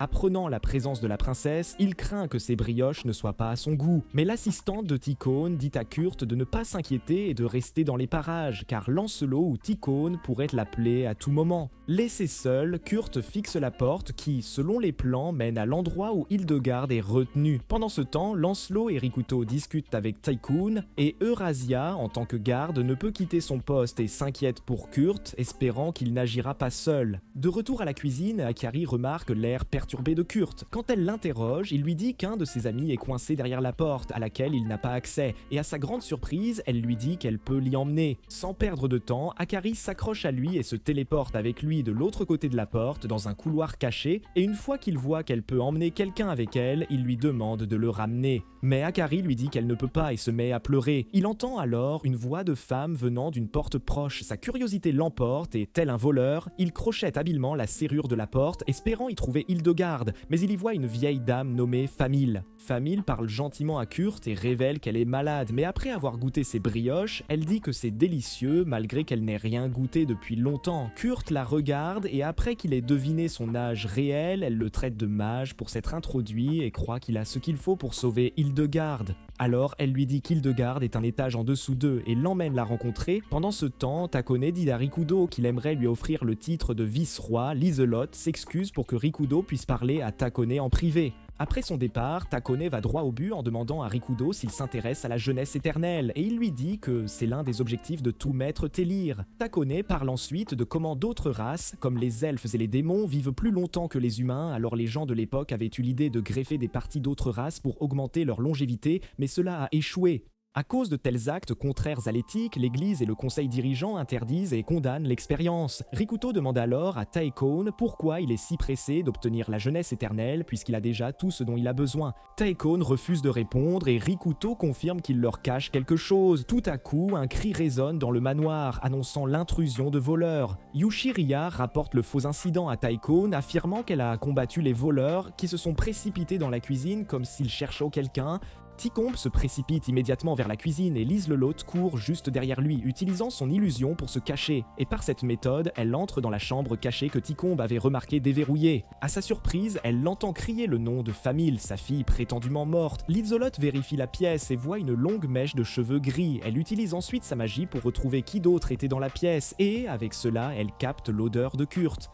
Apprenant la présence de la princesse, il craint que ces brioches ne soient pas à son goût. Mais l'assistante de Tychone dit à Kurt de ne pas s'inquiéter et de rester dans les parages, car Lancelot ou Tychone pourraient l'appeler à tout moment. Laissé seul, Kurt fixe la porte qui, selon les plans, mène à l'endroit où Hildegarde est retenue. Pendant ce temps, Lancelot et Rikuto discutent avec Tycoon, et Eurasia, en tant que garde, ne peut quitter son poste et s'inquiète pour Kurt, espérant qu'il n'agira pas seul. De retour à la cuisine, Akari remarque l'air perturbé de Kurt. Quand elle l'interroge, il lui dit qu'un de ses amis est coincé derrière la porte, à laquelle il n'a pas accès, et à sa grande surprise, elle lui dit qu'elle peut l'y emmener. Sans perdre de temps, Akari s'accroche à lui et se téléporte avec lui de l'autre côté de la porte, dans un couloir caché, et une fois qu'il voit qu'elle peut emmener quelqu'un avec elle, il lui demande de le ramener. Mais Akari lui dit qu'elle ne peut pas et se met à pleurer. Il entend alors une voix de femme venant d'une porte proche. Sa curiosité l'emporte et, tel un voleur, il crochette habilement la serrure de la porte, espérant y trouver Hildegarde, mais il y voit une vieille dame nommée Famille. Famille parle gentiment à Kurt et révèle qu'elle est malade, mais après avoir goûté ses brioches, elle dit que c'est délicieux malgré qu'elle n'ait rien goûté depuis longtemps. Kurt la regarde et après qu'il ait deviné son âge réel, elle le traite de mage pour s'être introduit et croit qu'il a ce qu'il faut pour sauver Hildegarde. Alors elle lui dit qu'Hildegarde est un étage en dessous d'eux et l'emmène la rencontrer. Pendant ce temps, Takone dit à Rikudo qu'il aimerait lui offrir le titre de vice-roi. Liselotte s'excuse pour que Rikudo puisse parler à Takone en privé. Après son départ, Takone va droit au but en demandant à Rikudo s'il s'intéresse à la jeunesse éternelle, et il lui dit que c'est l'un des objectifs de tout maître Télir. Takone parle ensuite de comment d'autres races, comme les elfes et les démons, vivent plus longtemps que les humains, alors les gens de l'époque avaient eu l'idée de greffer des parties d'autres races pour augmenter leur longévité, mais cela a échoué. À cause de tels actes contraires à l'éthique, l'Église et le conseil dirigeant interdisent et condamnent l'expérience. Rikuto demande alors à Tycoon pourquoi il est si pressé d'obtenir la jeunesse éternelle puisqu'il a déjà tout ce dont il a besoin. Tycoon refuse de répondre et Rikuto confirme qu'il leur cache quelque chose. Tout à coup, un cri résonne dans le manoir, annonçant l'intrusion de voleurs. Yushiriya rapporte le faux incident à Tycoon, affirmant qu'elle a combattu les voleurs qui se sont précipités dans la cuisine comme s'ils cherchaient quelqu'un. Ticombe se précipite immédiatement vers la cuisine et Liselotte court juste derrière lui, utilisant son illusion pour se cacher. Et par cette méthode, elle entre dans la chambre cachée que Ticombe avait remarqué déverrouillée. À sa surprise, elle l'entend crier le nom de Famille, sa fille prétendument morte. Liselotte vérifie la pièce et voit une longue mèche de cheveux gris. Elle utilise ensuite sa magie pour retrouver qui d'autre était dans la pièce et, avec cela, elle capte l'odeur de Kurt.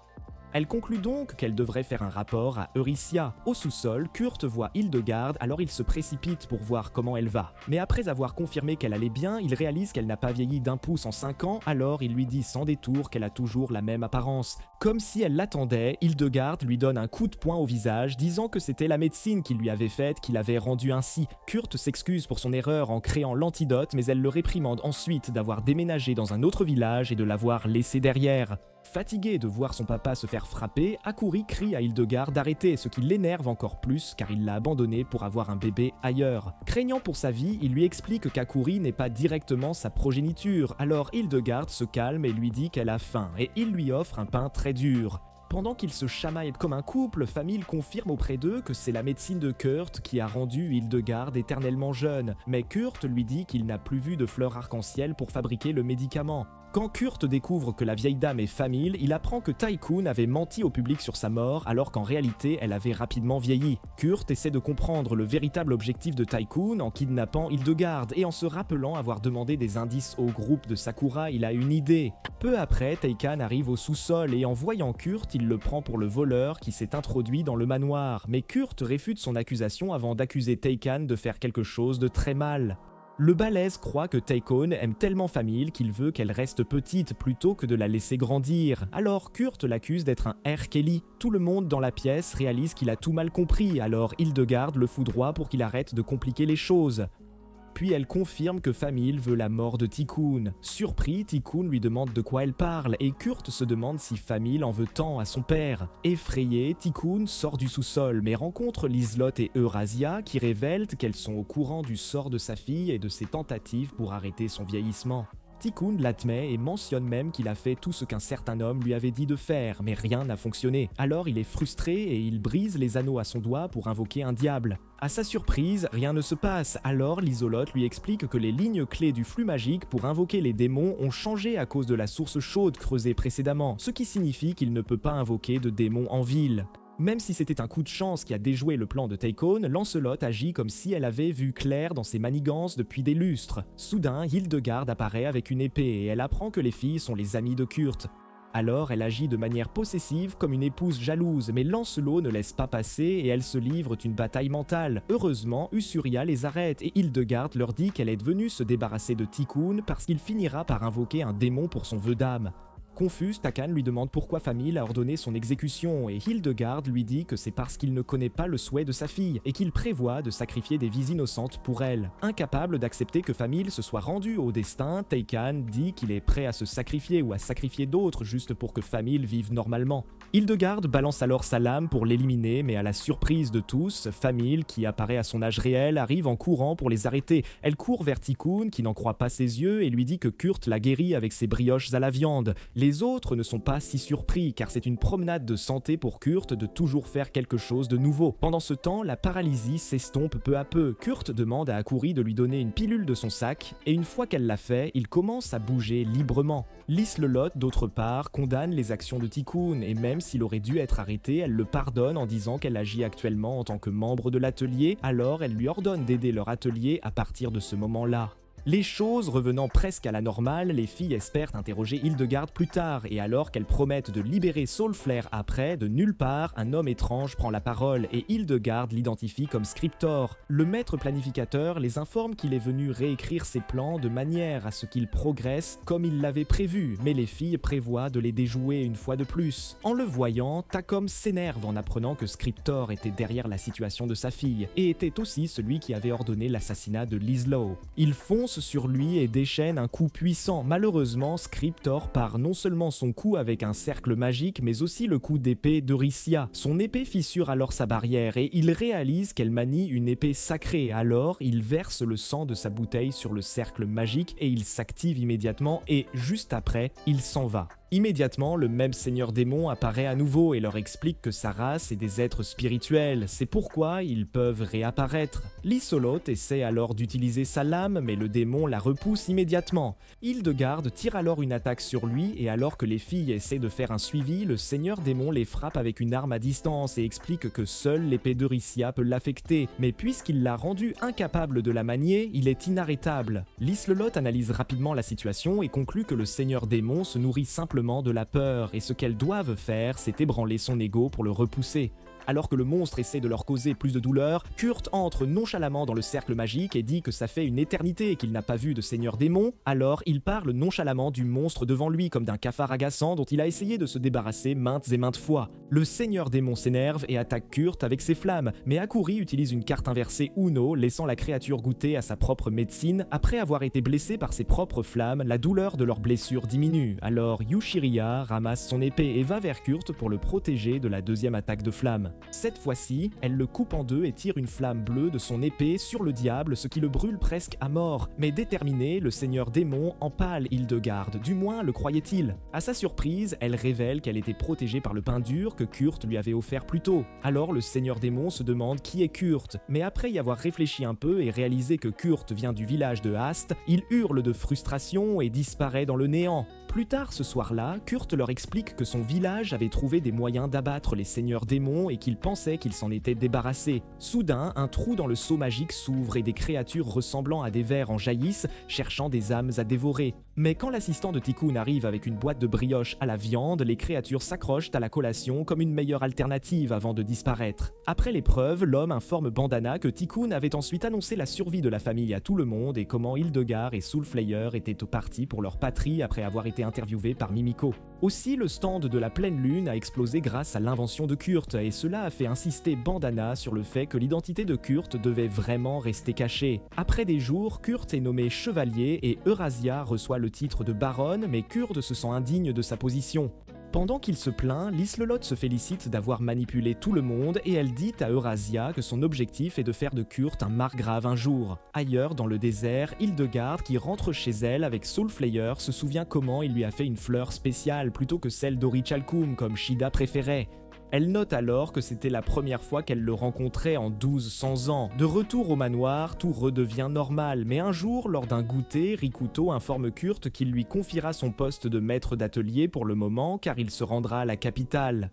Elle conclut donc qu'elle devrait faire un rapport à Eurycia. Au sous-sol, Kurt voit Hildegarde, alors il se précipite pour voir comment elle va. Mais après avoir confirmé qu'elle allait bien, il réalise qu'elle n'a pas vieilli d'un pouce en 5 ans, alors il lui dit sans détour qu'elle a toujours la même apparence. Comme si elle l'attendait, Hildegarde lui donne un coup de poing au visage, disant que c'était la médecine qu'il lui avait faite qui l'avait rendue ainsi. Kurt s'excuse pour son erreur en créant l'antidote, mais elle le réprimande ensuite d'avoir déménagé dans un autre village et de l'avoir laissé derrière. Fatigué de voir son papa se faire frapper, Akuri crie à Hildegarde d'arrêter, ce qui l'énerve encore plus car il l'a abandonné pour avoir un bébé ailleurs. Craignant pour sa vie, il lui explique qu'Akuri n'est pas directement sa progéniture, alors Hildegarde se calme et lui dit qu'elle a faim, et il lui offre un pain très dur. Pendant qu'ils se chamaillent comme un couple, Famille confirme auprès d'eux que c'est la médecine de Kurt qui a rendu Hildegarde éternellement jeune, mais Kurt lui dit qu'il n'a plus vu de fleurs arc-en-ciel pour fabriquer le médicament. Quand Kurt découvre que la vieille dame est Famille, il apprend que Tycoon avait menti au public sur sa mort alors qu'en réalité elle avait rapidement vieilli. Kurt essaie de comprendre le véritable objectif de Tycoon en kidnappant Hildegarde et en se rappelant avoir demandé des indices au groupe de Sakura, il a une idée. Peu après, Teikan arrive au sous-sol et en voyant Kurt, il le prend pour le voleur qui s'est introduit dans le manoir. Mais Kurt réfute son accusation avant d'accuser Teikan de faire quelque chose de très mal. Le balèze croit que Tycoon aime tellement Famille qu'il veut qu'elle reste petite plutôt que de la laisser grandir. Alors Kurt l'accuse d'être un R. Kelly. Tout le monde dans la pièce réalise qu'il a tout mal compris, alors Hildegarde le foudroie pour qu'il arrête de compliquer les choses. Puis elle confirme que Famille veut la mort de Tycoon. Surpris, Tycoon lui demande de quoi elle parle et Kurt se demande si Famille en veut tant à son père. Effrayé, Tycoon sort du sous-sol mais rencontre Liselotte et Eurasia qui révèlent qu'elles sont au courant du sort de sa fille et de ses tentatives pour arrêter son vieillissement. Tycoon l'admet et mentionne même qu'il a fait tout ce qu'un certain homme lui avait dit de faire, mais rien n'a fonctionné. Alors il est frustré et il brise les anneaux à son doigt pour invoquer un diable. À sa surprise, rien ne se passe, alors Liselotte lui explique que les lignes clés du flux magique pour invoquer les démons ont changé à cause de la source chaude creusée précédemment, ce qui signifie qu'il ne peut pas invoquer de démons en ville. Même si c'était un coup de chance qui a déjoué le plan de Tycoon, Lancelot agit comme si elle avait vu clair dans ses manigances depuis des lustres. Soudain, Hildegarde apparaît avec une épée et elle apprend que les filles sont les amies de Kurt. Alors elle agit de manière possessive comme une épouse jalouse, mais Lancelot ne laisse pas passer et elles se livrent une bataille mentale. Heureusement, Usuria les arrête et Hildegarde leur dit qu'elle est venue se débarrasser de Tikkun parce qu'il finira par invoquer un démon pour son vœu d'âme. Confuse, Takan lui demande pourquoi Famille a ordonné son exécution et Hildegarde lui dit que c'est parce qu'il ne connaît pas le souhait de sa fille et qu'il prévoit de sacrifier des vies innocentes pour elle. Incapable d'accepter que Famille se soit rendue au destin, Teikan dit qu'il est prêt à se sacrifier ou à sacrifier d'autres juste pour que Famille vive normalement. Hildegarde balance alors sa lame pour l'éliminer, mais à la surprise de tous, Famille, qui apparaît à son âge réel, arrive en courant pour les arrêter. Elle court vers Tikkun, qui n'en croit pas ses yeux, et lui dit que Kurt l'a guéri avec ses brioches à la viande. Les autres ne sont pas si surpris, car c'est une promenade de santé pour Kurt de toujours faire quelque chose de nouveau. Pendant ce temps, la paralysie s'estompe peu à peu. Kurt demande à Akuri de lui donner une pilule de son sac, et une fois qu'elle l'a fait, il commence à bouger librement. Lys-le-Lot, d'autre part, condamne les actions de Tikkun, et même s'il aurait dû être arrêté, elle le pardonne en disant qu'elle agit actuellement en tant que membre de l'atelier, alors elle lui ordonne d'aider leur atelier à partir de ce moment-là. Les choses revenant presque à la normale, les filles espèrent interroger Hildegarde plus tard, et alors qu'elles promettent de libérer Saulflair après, de nulle part, un homme étrange prend la parole, et Hildegarde l'identifie comme Scriptor. Le maître planificateur les informe qu'il est venu réécrire ses plans de manière à ce qu'ils progressent comme il l'avait prévu, mais les filles prévoient de les déjouer une fois de plus. En le voyant, Takom s'énerve en apprenant que Scriptor était derrière la situation de sa fille, et était aussi celui qui avait ordonné l'assassinat de Lyslow. Il fonce sur lui et déchaîne un coup puissant. Malheureusement, Scriptor part non seulement son coup avec un cercle magique, mais aussi le coup d'épée d'Euricia. Son épée fissure alors sa barrière et il réalise qu'elle manie une épée sacrée. Alors, il verse le sang de sa bouteille sur le cercle magique et il s'active immédiatement et, juste après, il s'en va. Immédiatement, le même seigneur démon apparaît à nouveau et leur explique que sa race est des êtres spirituels, c'est pourquoi ils peuvent réapparaître. Lys-le-Lot essaie alors d'utiliser sa lame, mais le démon la repousse immédiatement. Hildegarde tire alors une attaque sur lui, et alors que les filles essaient de faire un suivi, le seigneur démon les frappe avec une arme à distance et explique que seule l'épée d'Euricia peut l'affecter, mais puisqu'il l'a rendu incapable de la manier, il est inarrêtable. Lys-le-Lot analyse rapidement la situation et conclut que le seigneur démon se nourrit simplement de la peur, et ce qu'elles doivent faire, c'est ébranler son ego pour le repousser. Alors que le monstre essaie de leur causer plus de douleur, Kurt entre nonchalamment dans le cercle magique et dit que ça fait une éternité qu'il n'a pas vu de seigneur démon, alors il parle nonchalamment du monstre devant lui comme d'un cafard agaçant dont il a essayé de se débarrasser maintes et maintes fois. Le seigneur démon s'énerve et attaque Kurt avec ses flammes, mais Akuri utilise une carte inversée Uno, laissant la créature goûter à sa propre médecine. Après avoir été blessée par ses propres flammes, la douleur de leur blessure diminue. Alors Yushiria ramasse son épée et va vers Kurt pour le protéger de la deuxième attaque de flamme. Cette fois-ci, elle le coupe en deux et tire une flamme bleue de son épée sur le diable, ce qui le brûle presque à mort. Mais déterminé, le seigneur démon empale Hildegarde, du moins le croyait-il. À sa surprise, elle révèle qu'elle était protégée par le pain dur que Kurt lui avait offert plus tôt. Alors le seigneur démon se demande qui est Kurt, mais après y avoir réfléchi un peu et réalisé que Kurt vient du village de Hast, il hurle de frustration et disparaît dans le néant. Plus tard ce soir-là, Kurt leur explique que son village avait trouvé des moyens d'abattre les seigneurs démons et qu'il pensait qu'il s'en était débarrassé. Soudain, un trou dans le seau magique s'ouvre et des créatures ressemblant à des vers en jaillissent, cherchant des âmes à dévorer. Mais quand l'assistant de Tikkun arrive avec une boîte de brioche à la viande, les créatures s'accrochent à la collation comme une meilleure alternative avant de disparaître. Après l'épreuve, l'homme informe Bandana que Tikkun avait ensuite annoncé la survie de la famille à tout le monde et comment Hildegarde et Soulflayer étaient partis pour leur patrie après avoir été interviewés par Mimiko. Aussi, le stand de la pleine lune a explosé grâce à l'invention de Kurt, et cela a fait insister Bandana sur le fait que l'identité de Kurt devait vraiment rester cachée. Après des jours, Kurt est nommé chevalier et Eurasia reçoit le titre de baronne, mais Kurt se sent indigne de sa position. Pendant qu'il se plaint, Lys-le-Lot se félicite d'avoir manipulé tout le monde et elle dit à Eurasia que son objectif est de faire de Kurt un margrave un jour. Ailleurs, dans le désert, Hildegarde, qui rentre chez elle avec Soulflayer, se souvient comment il lui a fait une fleur spéciale plutôt que celle d'Orichalcum comme Shida préférait. Elle note alors que c'était la première fois qu'elle le rencontrait en 1200 ans. De retour au manoir, tout redevient normal, mais un jour, lors d'un goûter, Rikuto informe Kurt qu'il lui confiera son poste de maître d'atelier pour le moment car il se rendra à la capitale.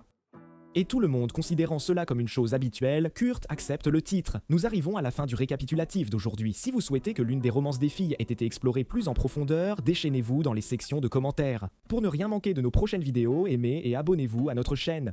Et tout le monde considérant cela comme une chose habituelle, Kurt accepte le titre. Nous arrivons à la fin du récapitulatif d'aujourd'hui. Si vous souhaitez que l'une des romances des filles ait été explorée plus en profondeur, déchaînez-vous dans les sections de commentaires. Pour ne rien manquer de nos prochaines vidéos, aimez et abonnez-vous à notre chaîne.